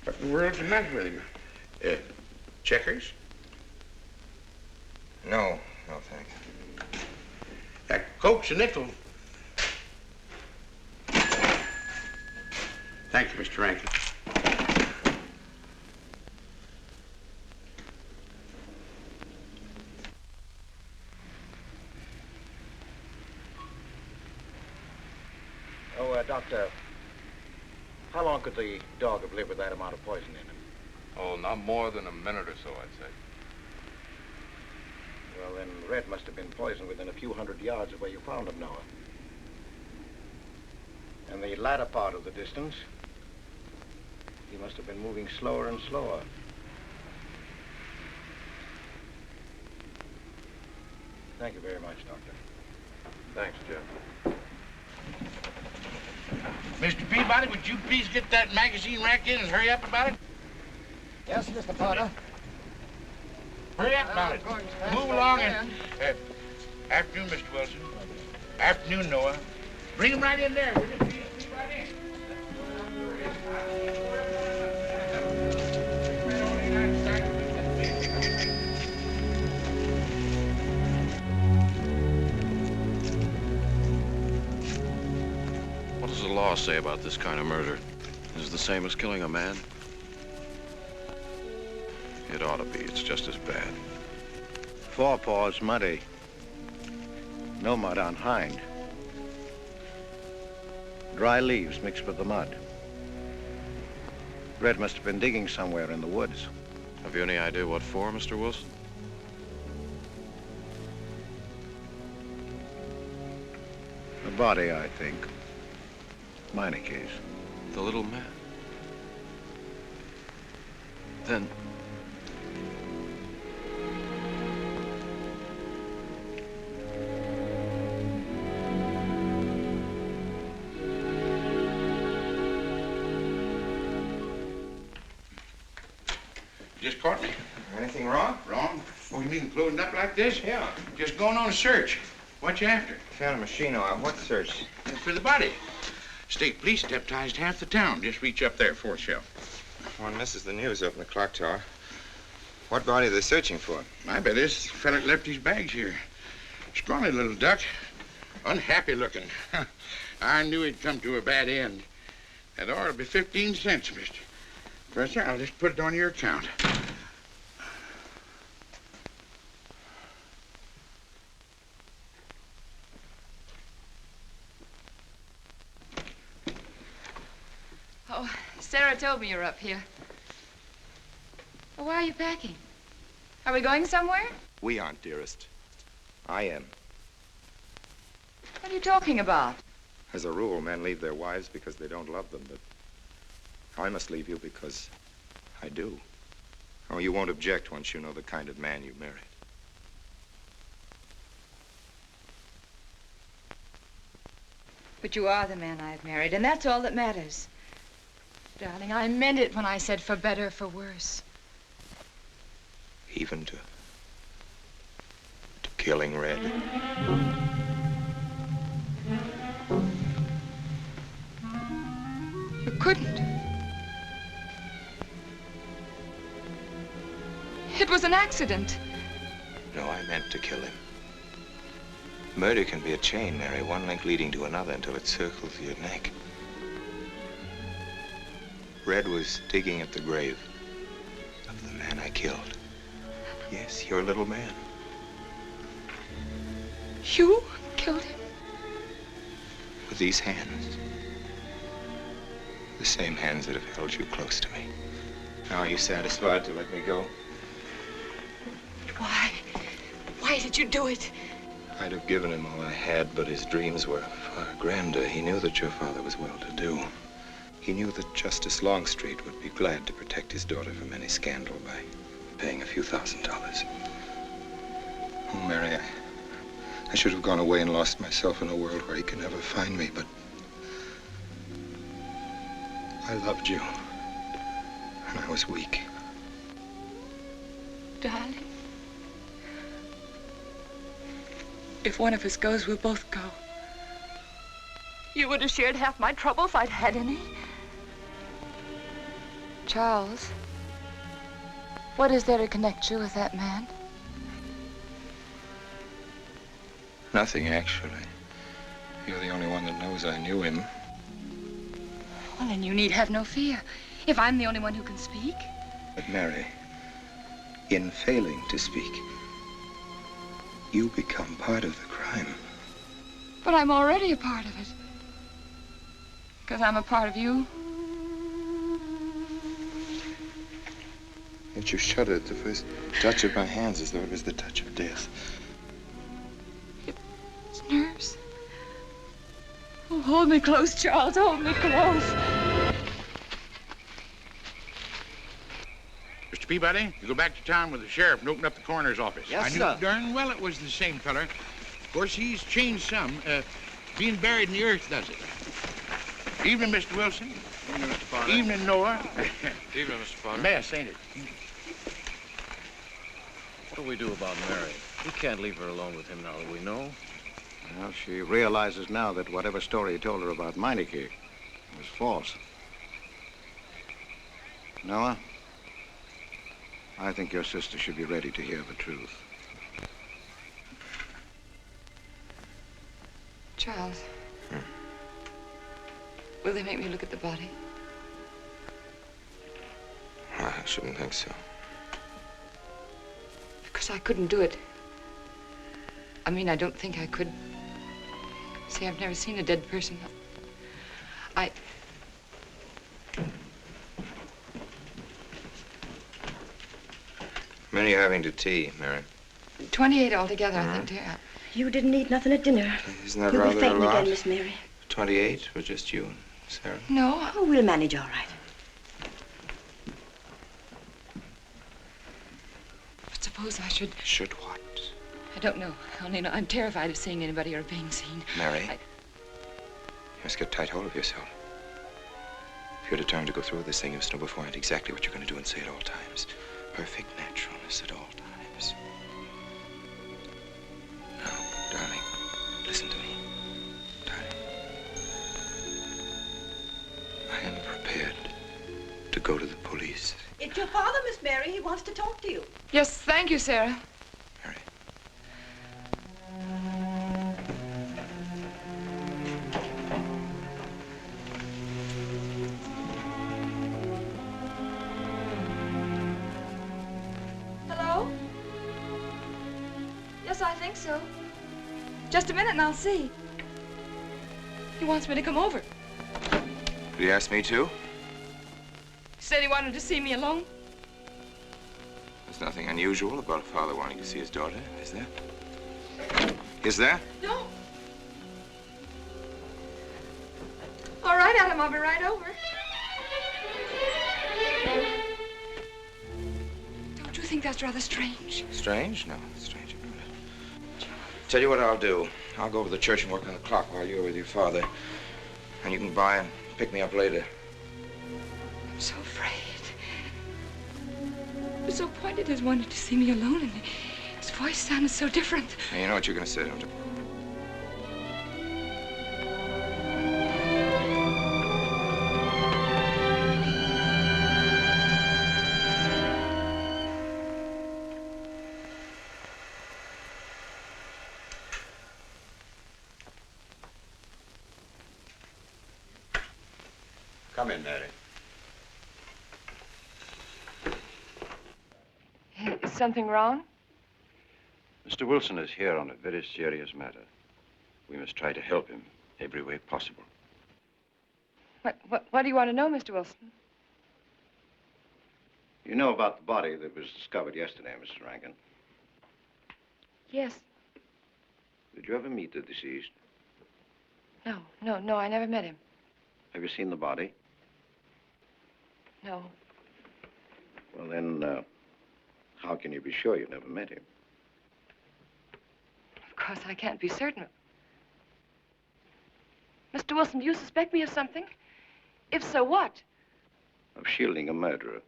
what in the world's the matter with him? Checkers? No, thanks. Cokes a nickel. Thank you, Mr. Rankin. Doctor, how long could the dog have lived with that amount of poison in him? Oh, not more than a minute or so, I'd say. Well, then Red must have been poisoned within a few hundred yards of where you found him, Noah. And the latter part of the distance, he must have been moving slower and slower. Thank you very much, Doctor. Thanks, Jeff. Mr. Peabody, would you please get that magazine rack in and hurry up about it? Yes, Mr. Potter. Hurry up about it. Move along and... afternoon, Mr. Wilson. Afternoon, Noah. Bring him right in there, will you? Please, right in. What does the law say about this kind of murder? Is it the same as killing a man? It ought to be. It's just as bad. Forepaws muddy. No mud on hind. Dry leaves mixed with the mud. Red must have been digging somewhere in the woods. Have you any idea what for, Mr. Wilson? The body, I think. Meinike's. The little man? Then... Just caught me. Anything wrong? Wrong? Oh, you mean closing up like this? Yeah. Just going on a search. What you after? Found a machine, Noir. What search? For the body. State police deputized half the town. Just reach up there, fourth shelf. One misses the news up in the clock tower. What body are they searching for? I bet this fella left his bags here. Scrawny little duck. Unhappy looking. I knew he'd come to a bad end. That ought to be 15 cents, mister. Professor, I'll just put it on your account. Oh, Sarah told me you're up here. Well, why are you packing? Are we going somewhere? We aren't, dearest. I am. What are you talking about? As a rule, men leave their wives because they don't love them, but I must leave you because I do. Oh, you won't object once you know the kind of man you married. But you are the man I've married, and that's all that matters. Darling, I meant it when I said for better, for worse. Even to killing Red. You couldn't. It was an accident. No, I meant to kill him. Murder can be a chain, Mary, one link leading to another until it circles your neck. Red was digging at the grave of the man I killed. Yes, your little man. You killed him? With these hands. The same hands that have held you close to me. Now, are you satisfied to let me go? Why? Why did you do it? I'd have given him all I had, but his dreams were far grander. He knew that your father was well-to-do. He knew that Justice Longstreet would be glad to protect his daughter from any scandal by paying a few $1,000s. Oh, Mary, I should have gone away and lost myself in a world where he could never find me, but I loved you, and I was weak. Darling, if one of us goes, we'll both go. You would have shared half my trouble if I'd had any. Charles, what is there to connect you with that man? Nothing, actually. You're the only one that knows I knew him. Well, then you need have no fear. If I'm the only one who can speak. But Mary, in failing to speak, you become part of the crime. But I'm already a part of it. Because I'm a part of you. Yet you shuddered at the first touch of my hands as though it was the touch of death. It's nerves. Oh, hold me close, Charles. Hold me close. Mr. Peabody, you go back to town with the sheriff and open up the coroner's office. Yes, I knew sir. darn well it was the same feller. Of course, he's changed some. Being buried in the earth does it. Evening, Mr. Wilson. Evening, Mr. Potter. Evening, Noah. Evening, Mr. Potter. Mess, ain't it? What do we do about Mary? We can't leave her alone with him now that we know. Well, she realizes now that whatever story he told her about Meinike was false. Noah, I think your sister should be ready to hear the truth. Charles. Will they make me look at the body? I shouldn't think so. Because I couldn't do it. I mean, I don't think I could. See, I've never seen a dead person. Many are having to tea, Mary. 28 altogether, I think, dear. You didn't eat nothing at dinner. Isn't that You'll rather be fainting a lot? again, Miss Mary. 28 for just you and Sarah? No. Oh, we'll manage all right. But suppose I should... Should what? I don't know. I only know I'm terrified of seeing anybody or being seen. Mary, you must get tight hold of yourself. If you're determined to go through with this thing, you must know beforehand exactly what you're going to do and say at all times. Perfect naturalness at all times. wants to talk to you. Yes, thank you, Sarah. Hello? Yes, I think so. Just a minute and I'll see. He wants me to come over. Did he ask me to? He said he wanted to see me alone. There's nothing unusual about a father wanting to see his daughter, is there? Is there? No. All right, Adam, I'll be right over. Don't you think that's rather strange? Strange? No, strange about it. Tell you what I'll do. I'll go over to the church and work on the clock while you're with your father. And you can by and pick me up later. I'm so afraid. He was so pointed as wanted to see me alone, and his voice sounded so different. Now, you know what you're going to say, don't you? Come in, Mary. Is something wrong? Mr. Wilson is here on a very serious matter. We must try to help him every way possible. What do you want to know, Mr. Wilson? You know about the body that was discovered yesterday, Mrs. Rankin. Yes. Did you ever meet the deceased? No, I never met him. Have you seen the body? No. Well, then, how can you be sure you never met him? Of course, I can't be certain. Mr. Wilson, do you suspect me of something? If so, what? Of shielding a murderer.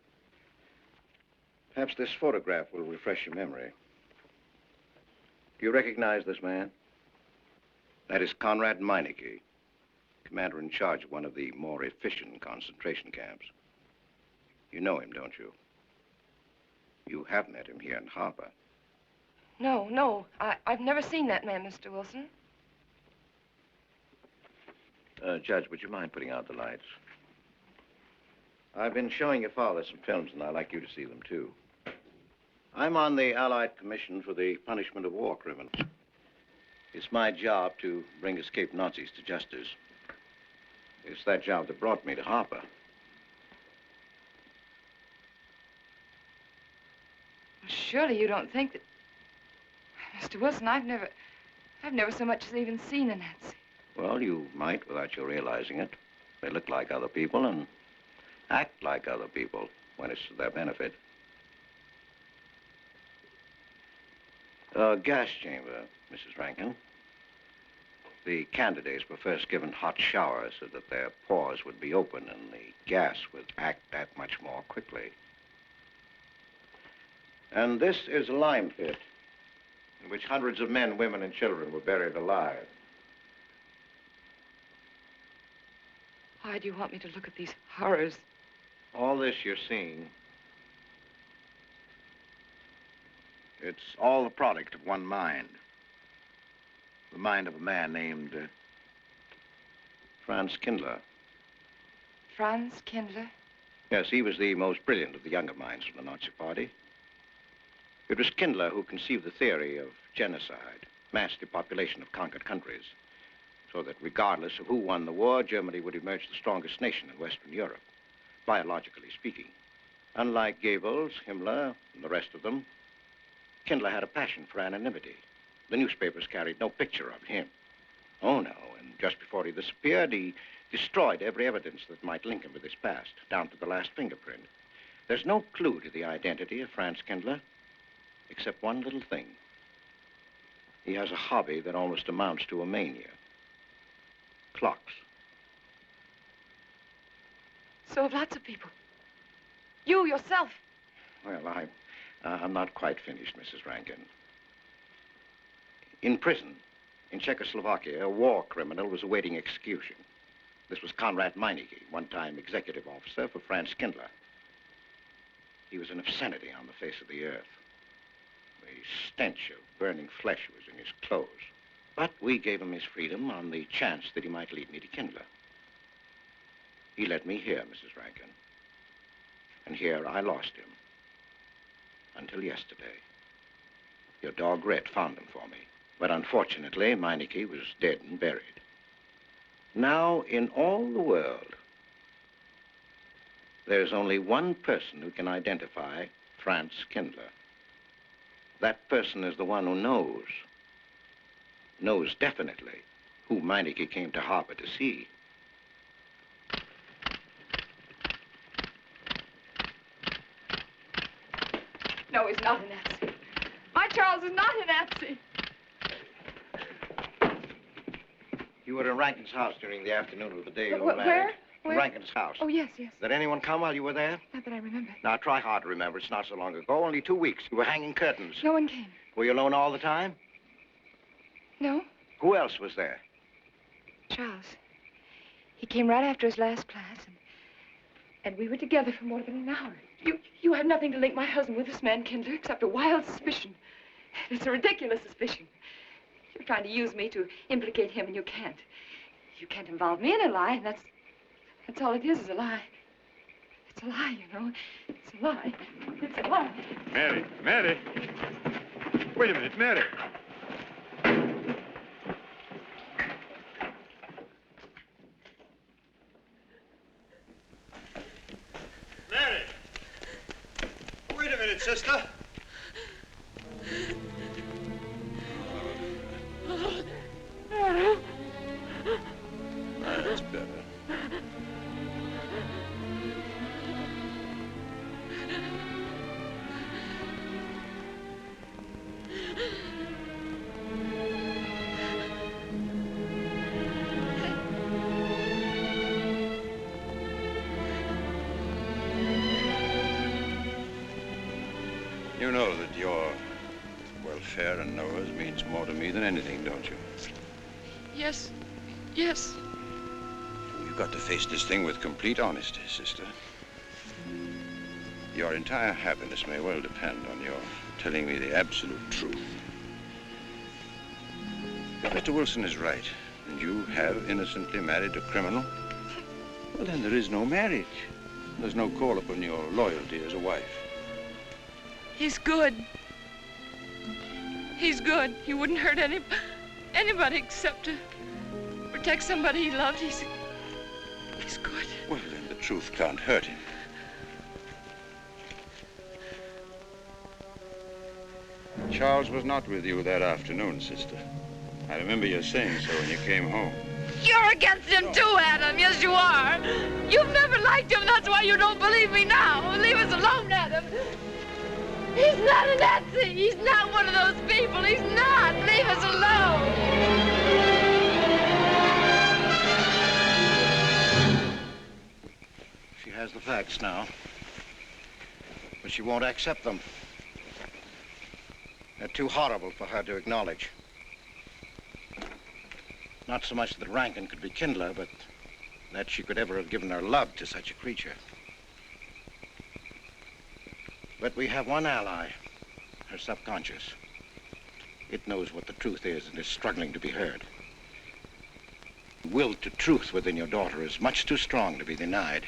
Perhaps this photograph will refresh your memory. Do you recognize this man? That is Conrad Meinike, commander in charge of one of the more efficient concentration camps. You know him, don't you? You have met him here in Harper. No, I've never seen that man, Mr. Wilson. Judge, would you mind putting out the lights? I've been showing your father some films, and I'd like you to see them, too. I'm on the Allied Commission for the Punishment of War Criminals. It's my job to bring escaped Nazis to justice. It's that job that brought me to Harper. Surely you don't think that... Mr. Wilson, I've never so much as even seen a Nazi. Well, you might without you realizing it. They look like other people and act like other people when it's to their benefit. A gas chamber, Mrs. Rankin. The candidates were first given hot showers so that their pores would be open and the gas would act that much more quickly. And this is a lime pit in which hundreds of men, women, and children were buried alive. Why do you want me to look at these horrors? All this you're seeing, it's all the product of one mind. The mind of a man named Franz Kindler. Franz Kindler? Yes, he was the most brilliant of the younger minds of the Nazi Party. It was Kindler who conceived the theory of genocide, mass depopulation of conquered countries, so that regardless of who won the war, Germany would emerge the strongest nation in Western Europe, biologically speaking. Unlike Goebbels, Himmler, and the rest of them, Kindler had a passion for anonymity. The newspapers carried no picture of him. Oh, no, and just before he disappeared, he destroyed every evidence that might link him with his past, down to the last fingerprint. There's no clue to the identity of Franz Kindler, except one little thing. He has a hobby that almost amounts to a mania. Clocks. So have lots of people. You, yourself. Well, I'm not quite finished, Mrs. Rankin. In prison, in Czechoslovakia, a war criminal was awaiting execution. This was Conrad Meinike, one-time executive officer for Franz Kindler. He was an obscenity on the face of the earth. The stench of burning flesh was in his clothes. But we gave him his freedom on the chance that he might lead me to Kindler. He led me here, Mrs. Rankin. And here I lost him. Until yesterday. Your dog Red found him for me. But unfortunately, Meinike was dead and buried. Now, in all the world, there's only one person who can identify Franz Kindler. That person is the one who knows definitely who Meinike came to harbor to see. No, he's not a Nazi. My Charles is not a Nazi. You were in Rankin's house during the afternoon of the day you were married. Where? Where? Rankin's house. Oh, yes, yes. Did anyone come while you were there? Not that I remember. Now, try hard to remember. It's not so long ago. Only 2 weeks. You were hanging curtains. No one came. Were you alone all the time? No. Who else was there? Charles. He came right after his last class, and we were together for more than an hour. You have nothing to link my husband with this man, Kindler, except a wild suspicion. It's a ridiculous suspicion. You're trying to use me to implicate him, and you can't. You can't involve me in a lie, and that's all it is a lie. It's a lie, you know. It's a lie. It's a lie. Mary, Mary. Wait a minute, Mary. Mary. Wait a minute, sister. That's better. You know that your welfare and Noah's means more to me than anything, don't you? Yes. Yes. You've got to face this thing with complete honesty, sister. Your entire happiness may well depend on your telling me the absolute truth. If Mr. Wilson is right, and you have innocently married a criminal, well, then there is no marriage. There's no call upon your loyalty as a wife. He's good. He's good. He wouldn't hurt anybody except to protect somebody he loved. He's good. Well, then the truth can't hurt him. Charles was not with you that afternoon, sister. I remember you saying so when you came home. You're against him too, Adam. Yes, you are. You've never liked him. That's why you don't believe me now. Leave us alone, Adam. He's not a Nazi. He's not one of those people. He's not. Leave us alone. She has the facts now, but she won't accept them. They're too horrible for her to acknowledge. Not so much that Rankin could be Kindler, but that she could ever have given her love to such a creature. But we have one ally, her subconscious. It knows what the truth is and is struggling to be heard. The will to truth within your daughter is much too strong to be denied.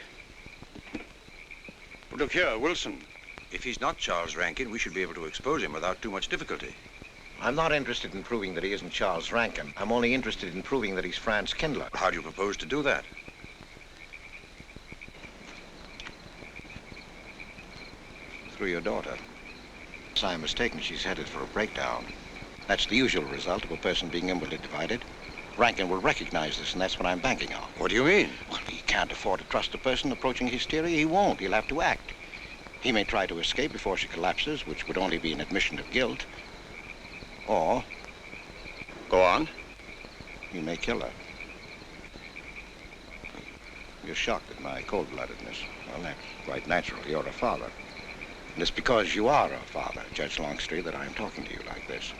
But look here, Wilson. If he's not Charles Rankin, we should be able to expose him without too much difficulty. I'm not interested in proving that he isn't Charles Rankin. I'm only interested in proving that he's Franz Kindler. How do you propose to do that? Through your daughter. If I'm mistaken, she's headed for a breakdown. That's the usual result of a person being inwardly divided. Rankin will recognize this, and that's what I'm banking on. What do you mean? Well, he can't afford to trust a person approaching hysteria. He won't. He'll have to act. He may try to escape before she collapses, which would only be an admission of guilt. Or... Go on. He may kill her. You're shocked at my cold-bloodedness. Well, that's quite natural. You're a father. And it's because you are a father, Judge Longstreet, that I'm talking to you like this.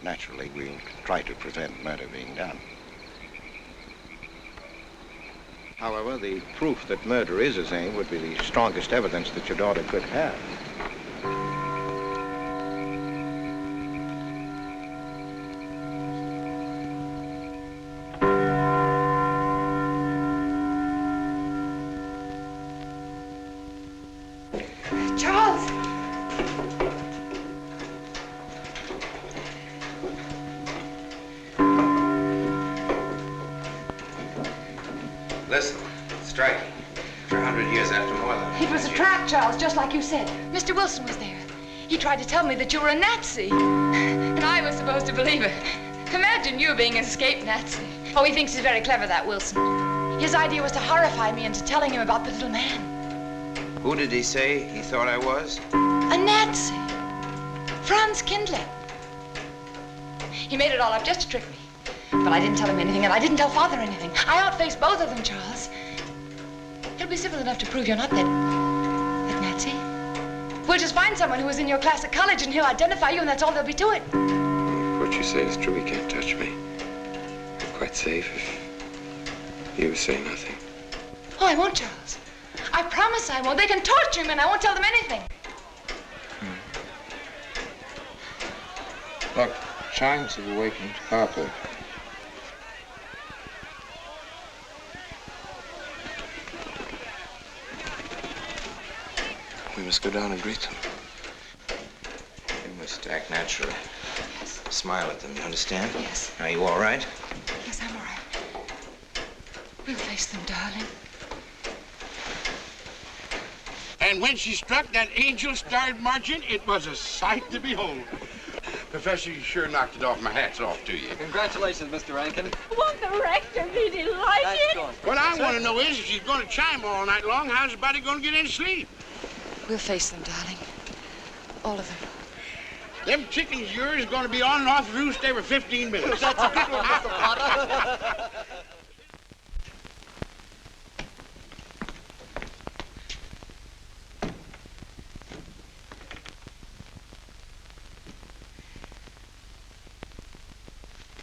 Naturally, we'll try to prevent murder being done. However, the proof that murder is his aim would be the strongest evidence that your daughter could have. Charles! Listen, striking. For 100 years after more than... It was a trap, Charles, just like you said. Mr. Wilson was there. He tried to tell me that you were a Nazi. And I was supposed to believe it. Imagine you being an escaped Nazi. Oh, he thinks he's very clever, that Wilson. His idea was to horrify me into telling him about the little man. Who did he say he thought I was? A Nazi. Franz Kindler. He made it all up just to trick me. But I didn't tell him anything, and I didn't tell Father anything. I outfaced both of them, Charles. He'll be civil enough to prove you're not that Nazi. We'll just find someone who was in your class at college, and he'll identify you, and that's all there'll be to it. If what you say is true, he can't touch me. I'm quite safe if you say nothing. Oh, I won't, Charles. I promise I won't. They can torture him, and I won't tell them anything. Look, chimes have awakened Harper. We must go down and greet them. You must act naturally. Yes. Smile at them, you understand? Yes. Are you all right? Yes, I'm all right. We'll face them, darling. And when she struck that angel-starred margin, it was a sight to behold. Professor, you sure knocked it off. My hat's off to you. Congratulations, Mr. Rankin. Won't the rector be delighted? What I want to know is, if she's going to chime all night long, how's the body going to get any sleep? We'll face them, darling. All of them. Them chickens of yours are going to be on and off the roost every 15 minutes. That's a good one, Mr. Potter.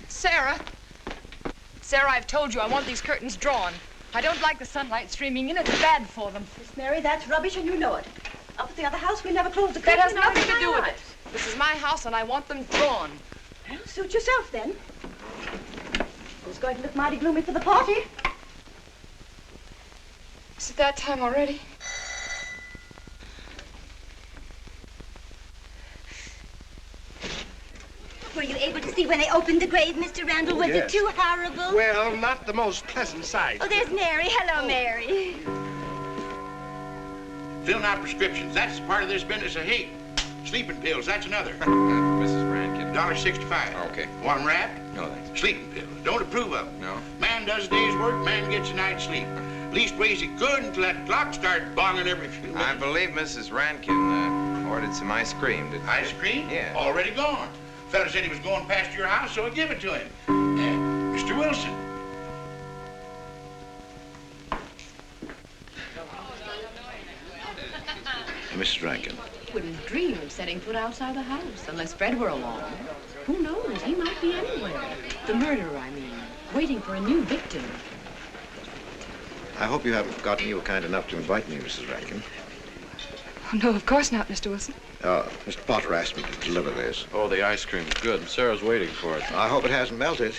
Sarah. Sarah, I've told you I want these curtains drawn. I don't like the sunlight streaming in. It's bad for them. Miss Mary, that's rubbish and you know it. Up at the other house, we never close the curtains. That has nothing to do with it. This is my house and I want them drawn. Well, suit yourself then. It's going to look mighty gloomy for the party. Is it that time already? Were you able to see when they opened the grave, Mr. Randall? Was it too horrible? Well, not the most pleasant sight. Oh, there's Mary. Hello, Mary. Filling out prescriptions, that's part of this business of hate. Sleeping pills, that's another. Mrs. Rankin. $1.65. Okay. One wrap? No, thanks. Sleeping pills. Don't approve of them. No. Man does a day's work, man gets a night's sleep. Leastways he could until that clock started bonging every few minutes. I believe Mrs. Rankin ordered some ice cream. Ice cream? Yeah. Already gone. Fella said he was going past your house, so I give it to him. Mr. Wilson. Mrs. Rankin. Wouldn't dream of setting foot outside the house unless Fred were along. Who knows? He might be anywhere. The murderer, I mean, waiting for a new victim. I hope you haven't forgotten you were kind enough to invite me, Mrs. Rankin. Oh, no, of course not, Mr. Wilson. Mr. Potter asked me to deliver this. Oh, the ice cream's good. Sarah's waiting for it. I hope it hasn't melted.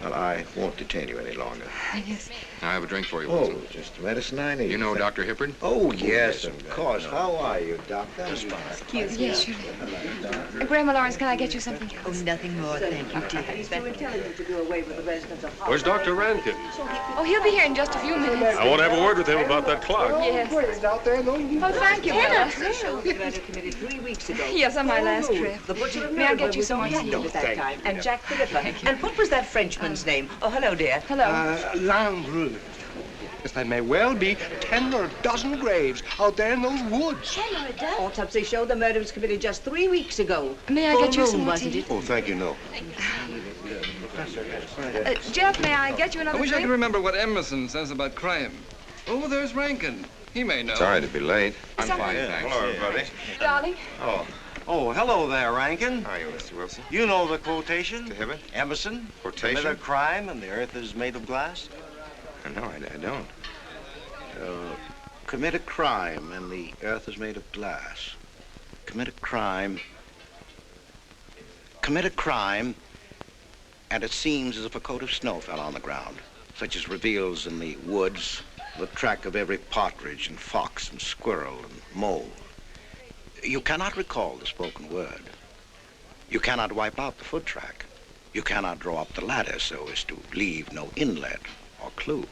Well, I won't detain you any longer. Yes. I have a drink for you, Oh, Wilson. just the medicine I need. You know Dr. Hippard? Oh, yes, of course. How are you, Doctor? Excuse me. Yes, surely. Grandma Lawrence, can I get you something else? Oh, nothing more, thank you, dear. He's too intelligent to do away with the residents of Where's Dr. Rankin? Oh, he'll be here in just a few minutes. I want to have a word with him about that clock. Yes. Oh, thank you, Willa. Committee 3 weeks ago. Yes, on my last trip. The butcher of May I get Nuremberg you was some on more hand tea? at that time. And Jack Philippa. And what was that Frenchman's name? Oh, hello, dear. Hello. Landru. Yes, there may well be 10 or a dozen graves out there in those woods. 10 or a dozen? Autopsy showed the murder was committed just 3 weeks ago. May I Full get you moon, some more wasn't tea? it? Oh, thank you, no. Jeff, may I get you another I wish I drink? could remember what Emerson says about crime. Oh, there's Rankin. He may know. Sorry to be late. I'm fine, thanks. Hello, everybody. Darling. Oh, hello there, Rankin. How are you, Mr. Wilson? You know the quotation? To Hibbert? Emerson. Quotation? Commit a crime and the earth is made of glass. No, I don't. Commit a crime and the earth is made of glass. Commit a crime and it seems as if a coat of snow fell on the ground, such as reveals in the woods the track of every partridge and fox and squirrel and mole. You cannot recall the spoken word. You cannot wipe out the foot track. You cannot draw up the ladder so as to leave no inlet or clue.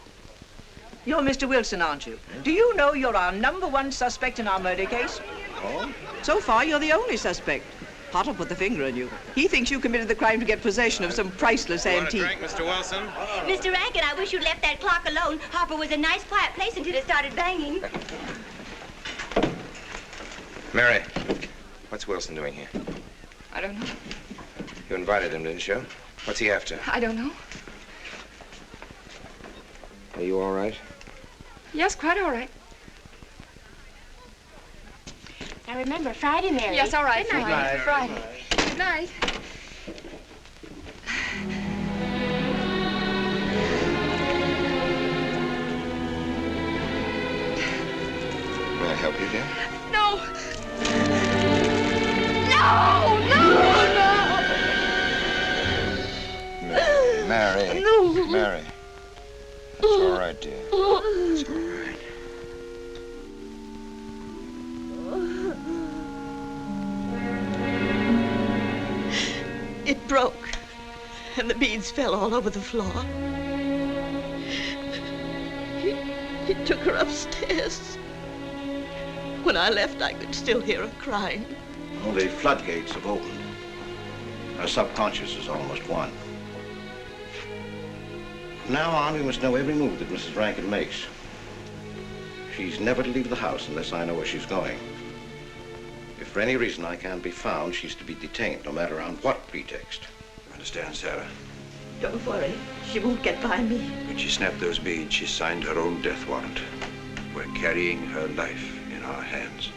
You're Mr. Wilson, aren't you? Do you know you're our #1 suspect in our murder case? Oh? So far, you're the only suspect. Potter put the finger on you. He thinks you committed the crime to get possession of some priceless antique. Want a drink, Mr. Wilson? Mr. Rankin, I wish you'd left that clock alone. Harper was a nice, quiet place until it started banging. Mary, what's Wilson doing here? I don't know. You invited him, didn't you? What's he after? I don't know. Are you all right? Yes, quite all right. Now remember, Friday, Mary. Yes, all right. Good night. Friday. Good night. May I help you, dear? No! No! Mary. No! Mary. It's all right, dear. It's all right. It broke, and the beads fell all over the floor. He took her upstairs. When I left, I could still hear her crying. Well, the floodgates have opened. Her subconscious is almost won. From now on, we must know every move that Mrs. Rankin makes. She's never to leave the house unless I know where she's going. If for any reason I can't be found, she's to be detained, no matter on what pretext. Understand, Sarah? Don't worry, she won't get by me. When she snapped those beads, she signed her own death warrant. We're carrying her life in our hands.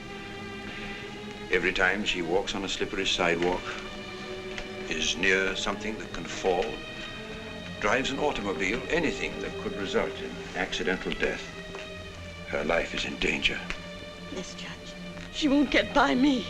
Every time she walks on a slippery sidewalk, is near something that can fall, drives an automobile, anything that could result in accidental death, her life is in danger. Yes, Judge. She won't get by me.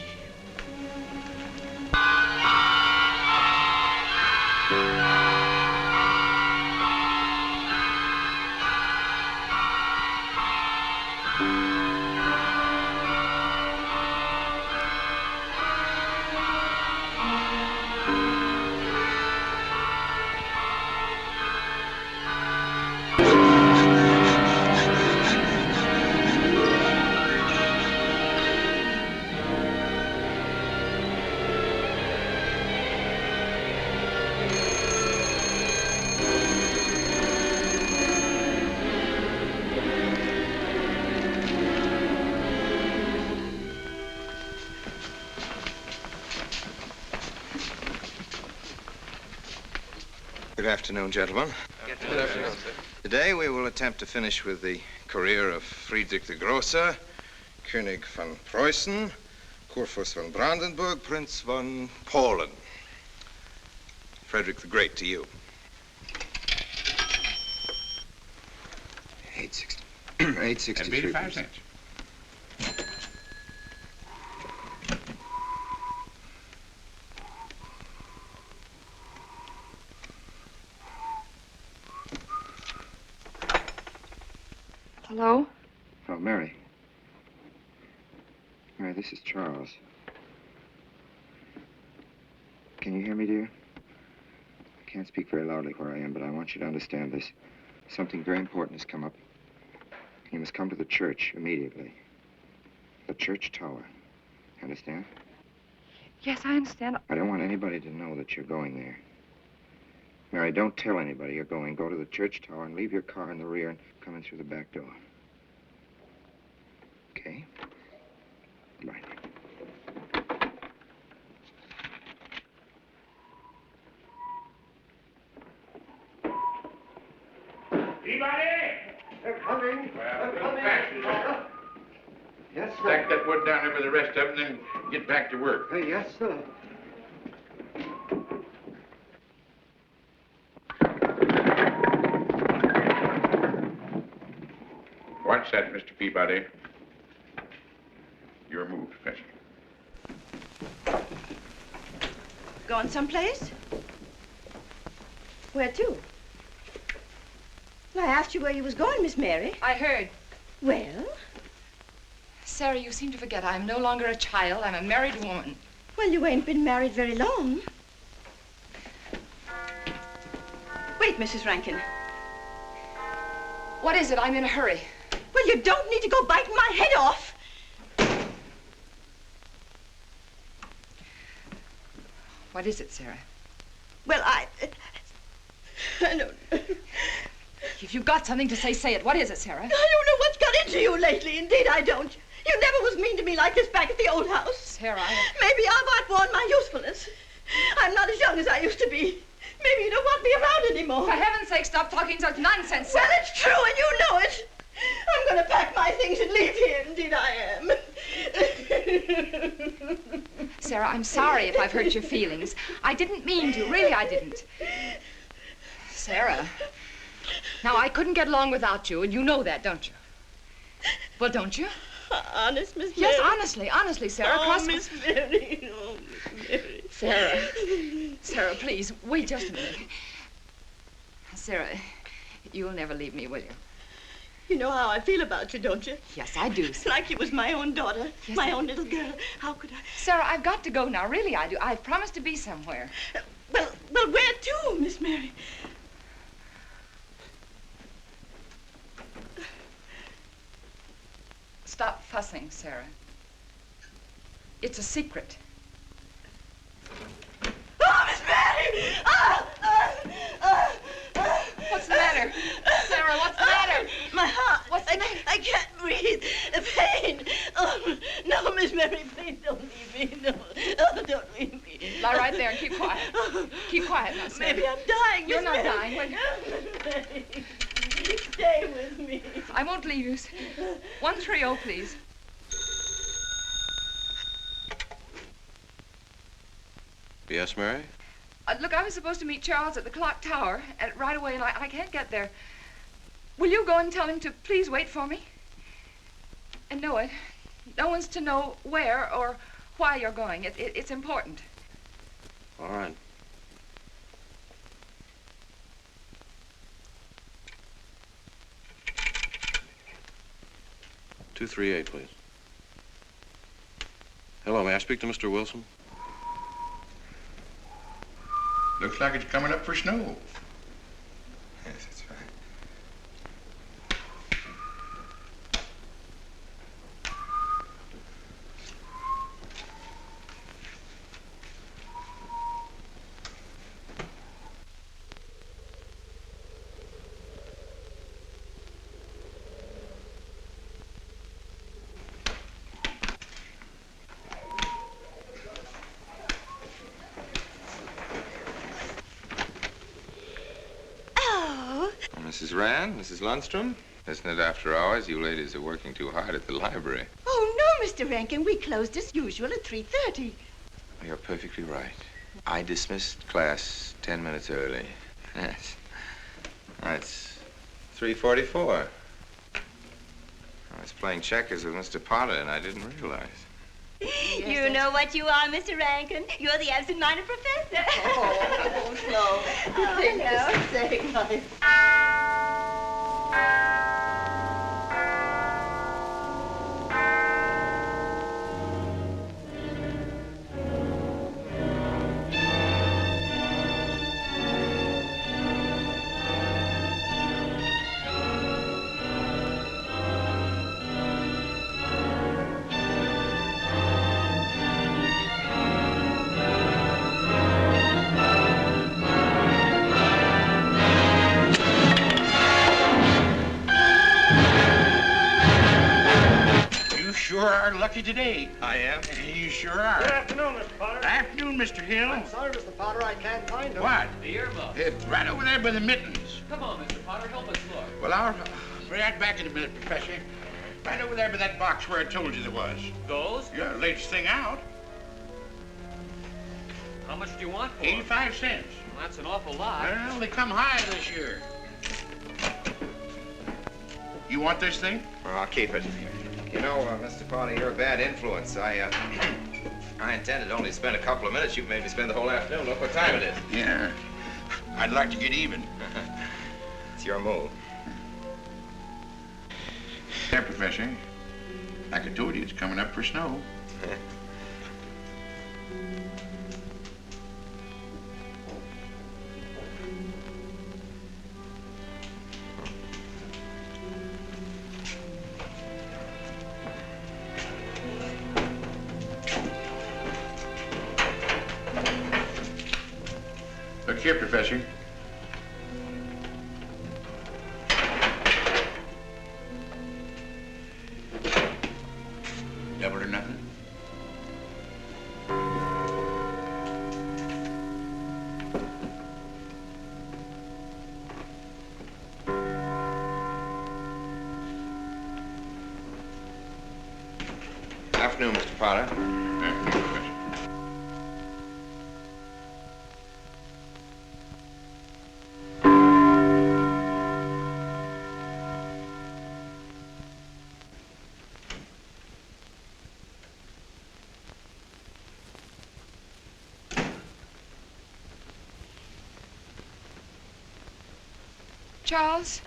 Good afternoon, gentlemen. Good afternoon, sir. Today we will attempt to finish with the career of Friedrich the Großer, König von Preußen, Kurfürst von Brandenburg, Prince von Polen. Frederick the Great to you. 863. That'd be 85 cents. Hello? Oh, Mary. Mary, this is Charles. Can you hear me, dear? I can't speak very loudly where I am, but I want you to understand this. Something very important has come up. You must come to the church immediately. The church tower. Understand? Yes, I understand. I don't want anybody to know that you're going there. Mary, don't tell anybody you're going. Go to the church tower and leave your car in the rear and come in through the back door. Okay? Right. Anybody? They're coming. Well, They're coming. faster. Yes, sir. Stack that wood down there with the rest of them, then get back to work. Yes, sir. set, Mr. Peabody. Your move, Professor. Going someplace? Where to? Well, I asked you where you was going, Miss Mary. I heard. Well? Sarah, you seem to forget I'm no longer a child. I'm a married woman. Well, you ain't been married very long. Wait, Mrs. Rankin. What is it? I'm in a hurry. Well, you don't need to go biting my head off. What is it, Sarah? Well, I don't know. If you've got something to say, say it. What is it, Sarah? I don't know what's got into you lately. Indeed, I don't. You never was mean to me like this back at the old house. Sarah, Maybe I've outworn my usefulness. I'm not as young as I used to be. Maybe you don't want me around anymore. For heaven's sake, stop talking such nonsense, Sarah. Well, it's true, and you know it. I'm going to pack my things and leave here. Indeed, I am. Sarah, I'm sorry if I've hurt your feelings. I didn't mean to. Really, I didn't. Sarah. Now, I couldn't get along without you, and you know that, don't you? Well, don't you? Honest, Miss Mary? Yes, honestly, Sarah. Oh, Miss Mary. Oh, Miss Mary. Sarah, please, wait just a minute. Sarah, you'll never leave me, will you? You know how I feel about you, don't you? Yes, I do. It's like you was my own daughter, Yes, my own little girl. How could I? Sarah, I've got to go now. Really, I do. I've promised to be somewhere. Well, where to, Miss Mary? Stop fussing, Sarah. It's a secret. Oh, Miss Mary! What's the matter? Sarah, what's the matter? My heart. What's the matter? I can't breathe. The pain. Oh, no, Miss Mary, please don't leave me. No. Oh, don't leave me. Lie right there and keep quiet. Keep quiet now, Sarah. Maybe I'm dying, You're Miss not Mary. dying. Wait. Miss Mary, stay with me. I won't leave you. 130, please. Yes, Mary? Look, I was supposed to meet Charles at the clock tower right away, and I can't get there. Will you go and tell him to please wait for me? And no one's to know where or why you're going. It's important. All right. "238, please. Hello, may I speak to Mr. Wilson? Looks like it's coming up for snow. Yes, that's right. Mrs. Rand, Mrs. Lundstrom, isn't it after hours? You ladies are working too hard at the library. Oh, no, Mr. Rankin. We closed as usual at 3:30. You're perfectly right. I dismissed class 10 minutes early. Yes. It's 3:44. I was playing checkers with Mr. Potter, and I didn't realize. You know what you are, Mr. Rankin. You're the absent-minded professor. Oh, no. Oh, For sake, my... Sure are lucky today. I am. You sure are. Good afternoon, Mr. Potter. Afternoon, Mr. Hill. I'm sorry, Mr. Potter, I can't find him. What? The earmuffs. It's right over there by the mittens. Come on, Mr. Potter, help us look. Well, I'll be right back in a minute, Professor. Right over there by that box where I told you there was. Those? Yeah, latest thing out. How much do you want for 85 cents. Well, that's an awful lot. Well, they come high this year. You want this thing? Well, I'll keep it. You know, Mr. Potter, you're a bad influence. I intended only to spend a couple of minutes. You've made me spend the whole afternoon. Look what time it is. Yeah. I'd like to get even. It's your move. Yeah, Professor. Like I told you, it's coming up for snow. Look here, Professor. Double or nothing? Afternoon, Mr. Potter. Afternoon, Professor. Charles?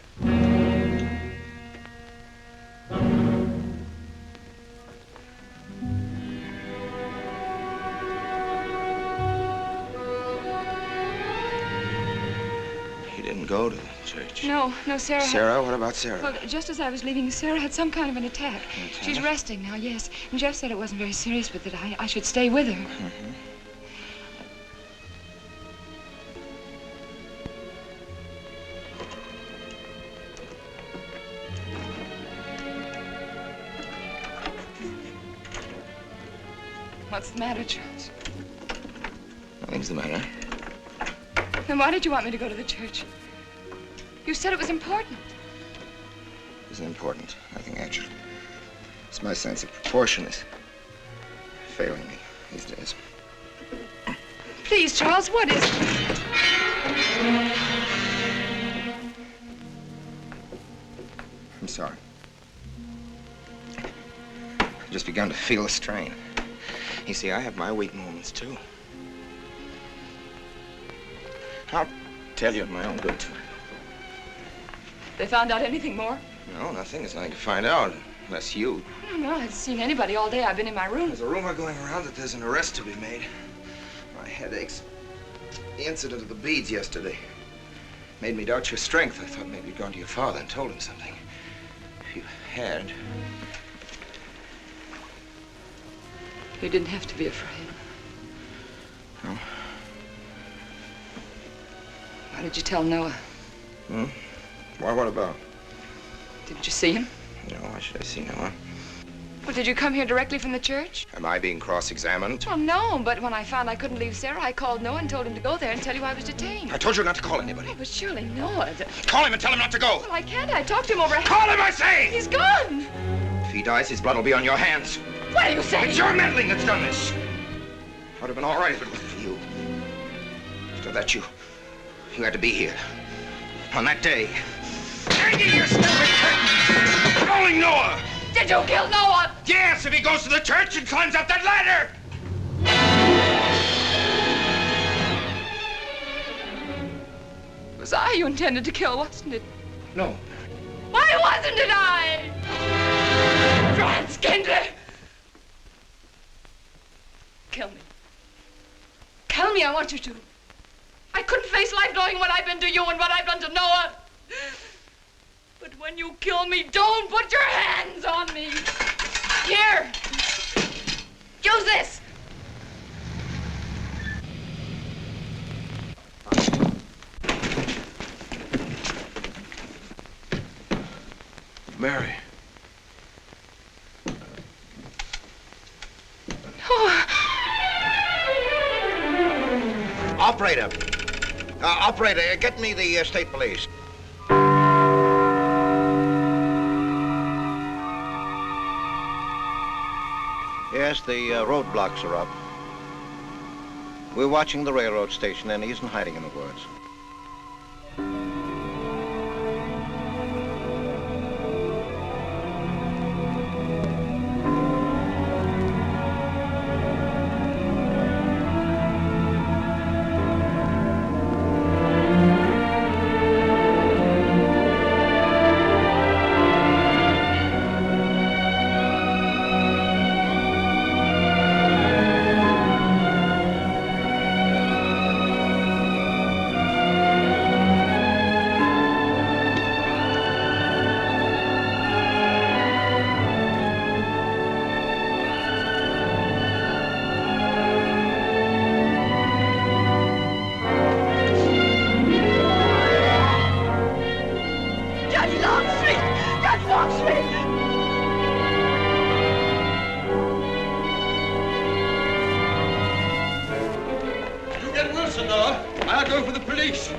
He didn't go to the church. No, Sarah. Sarah? What about Sarah? Well, just as I was leaving, Sarah had some kind of an attack. She's resting now, yes. And Jeff said it wasn't very serious, but that I should stay with her. Mm-hmm. What's the matter, Charles? Nothing's the matter. Then why did you want me to go to the church? You said it was important. It isn't important. Nothing actually. It's my sense of proportion is failing me these days. Please, Charles, what is it? I'm sorry. I've just begun to feel the strain. You see, I have my weak moments, too. I'll tell you in my own good time. They found out anything more? No, nothing. There's nothing to find out, unless you. No, I haven't seen anybody all day. I've been in my room. There's a rumor going around that there's an arrest to be made. My head aches. The incident of the beads yesterday made me doubt your strength. I thought maybe you'd gone to your father and told him something. If you had... You didn't have to be afraid. No? Why did you tell Noah? Hmm? Why, what about? Didn't you see him? No, why should I see Noah? Well, did you come here directly from the church? Am I being cross-examined? Well, no, but when I found I couldn't leave Sarah, I called Noah and told him to go there and tell you I was detained. I told you not to call anybody. Oh, but surely Noah... Call him and tell him not to go. Well, I can't. I talked to him over... Call him, I say! He's gone! If he dies, his blood will be on your hands. What are you saying? It's your meddling that's done this. I would have been all right if it wasn't for you. So that you had to be here. On that day. Hanging your stupid curtain! Calling Noah! Did you kill Noah? Yes, if he goes to the church and climbs up that ladder! It was I you intended to kill, wasn't it? No. Why wasn't it I? Franz Kindler! Kill me. Kill me, I want you to. I couldn't face life knowing what I've been to you and what I've done to Noah. But when you kill me, don't put your hands on me. Here. Use this. Mary. Oh. Operator. Operator, get me the state police. Yes, the roadblocks are up. We're watching the railroad station, and he isn't hiding in the woods. Mr. Noir. I'll go for the police.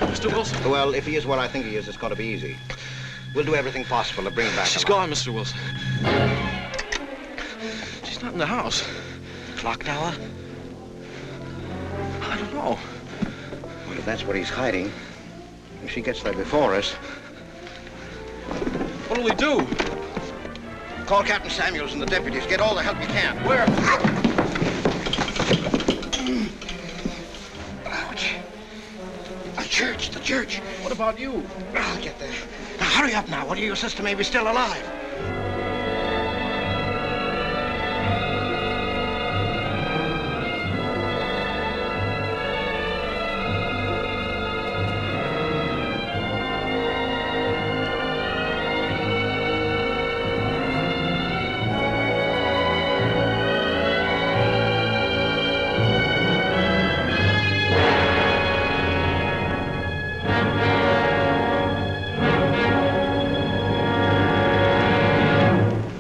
Mr. Wilson? Well, if he is what I think he is, it's going to be easy. We'll do everything possible to bring him back. She's gone, Mr. Wilson. She's not in the house. Clock tower? I don't know. Well, if that's what he's hiding, if she gets there before us... What'll we do? Call Captain Samuels and the deputies. Get all the help you can. Where? The church. What about you? I'll get there. Now, hurry up now. What are your sister maybe still alive?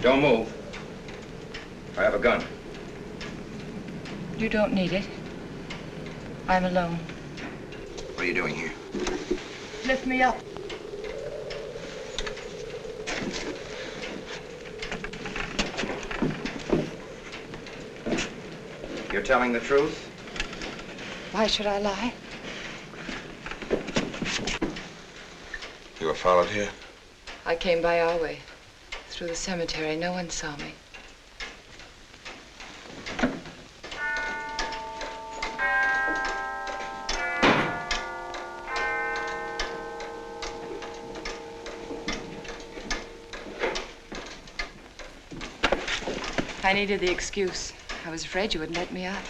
Don't move. I have a gun. You don't need it. I'm alone. What are you doing here? Lift me up. You're telling the truth? Why should I lie? You were followed here? I came by our way. Through the cemetery. No one saw me. I needed the excuse. I was afraid you wouldn't let me out.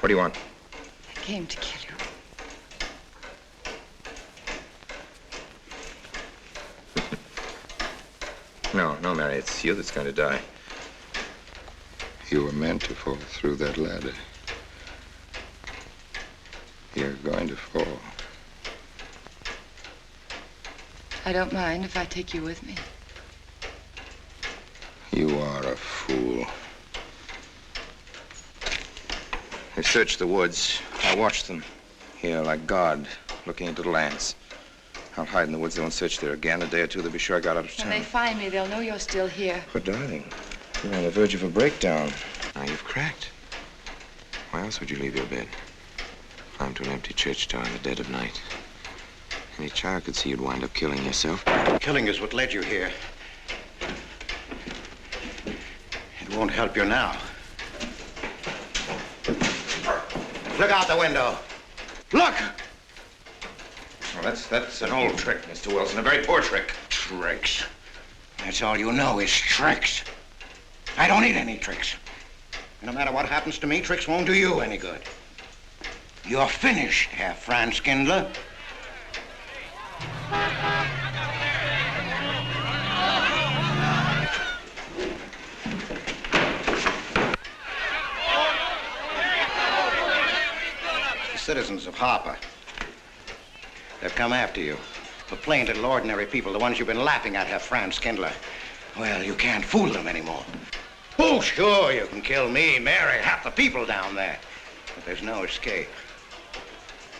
What do you want? I came to kill you. No, Mary, it's you that's going to die. You were meant to fall through that ladder. You're going to fall. I don't mind if I take you with me. You are a fool. They searched the woods. I watched them. Here, like God, looking into the lands. I'll hide in the woods. They won't search there again. A day or two, they'll be sure I got out of town. When they find me, they'll know you're still here. But, darling, you're on the verge of a breakdown. Now you've cracked. Why else would you leave your bed? Climb to an empty church tower in the dead of night. Any child could see you'd wind up killing yourself. Killing is what led you here. It won't help you now. Look out the window. Look! Well, that's an old trick, Mr. Wilson. A very poor trick. Tricks. That's all you know is tricks. I don't need any tricks. No matter what happens to me, tricks won't do you any good. You're finished, Herr Franz Kindler. The citizens of Harper. They've come after you. The plain little ordinary people, the ones you've been laughing at, Herr Franz Kindler. Well, you can't fool them anymore. Oh, sure, you can kill me, Mary, half the people down there. But there's no escape.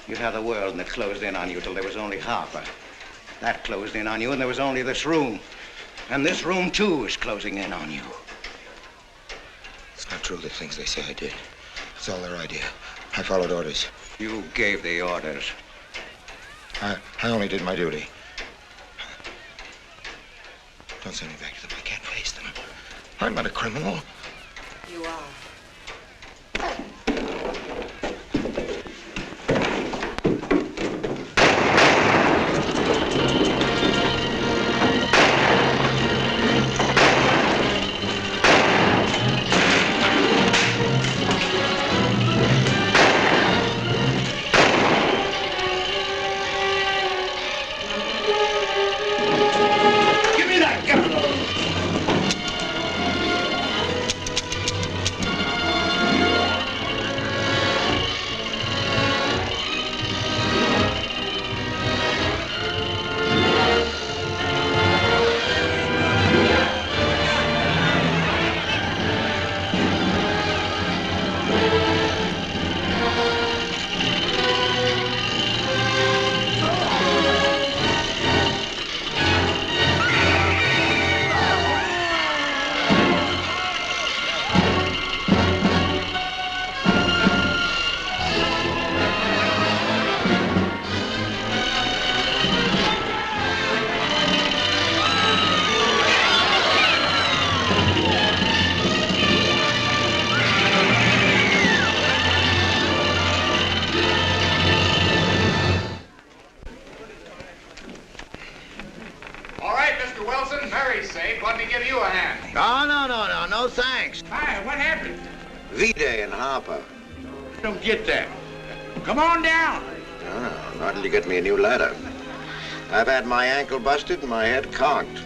You had the world and it closed in on you till there was only Harper. That closed in on you and there was only this room. And this room, too, is closing in on you. It's not true, the things they say I did. It's all their idea. I followed orders. You gave the orders. I only did my duty. Don't send me back to them. I can't face them. I'm not a criminal. You are. Give me that gun! All right, Mr. Wilson, Mary's safe. Let me give you a hand. Oh, no, thanks. Hi, what happened? V-Day in Harper. Don't get that. Come on down. Oh, not till you get me a new ladder. I've had my ankle busted and my head conked.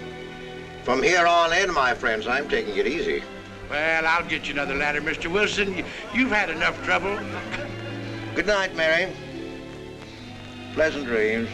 From here on in, my friends, I'm taking it easy. Well, I'll get you another ladder, Mr. Wilson. You've had enough trouble. Good night, Mary. Pleasant dreams.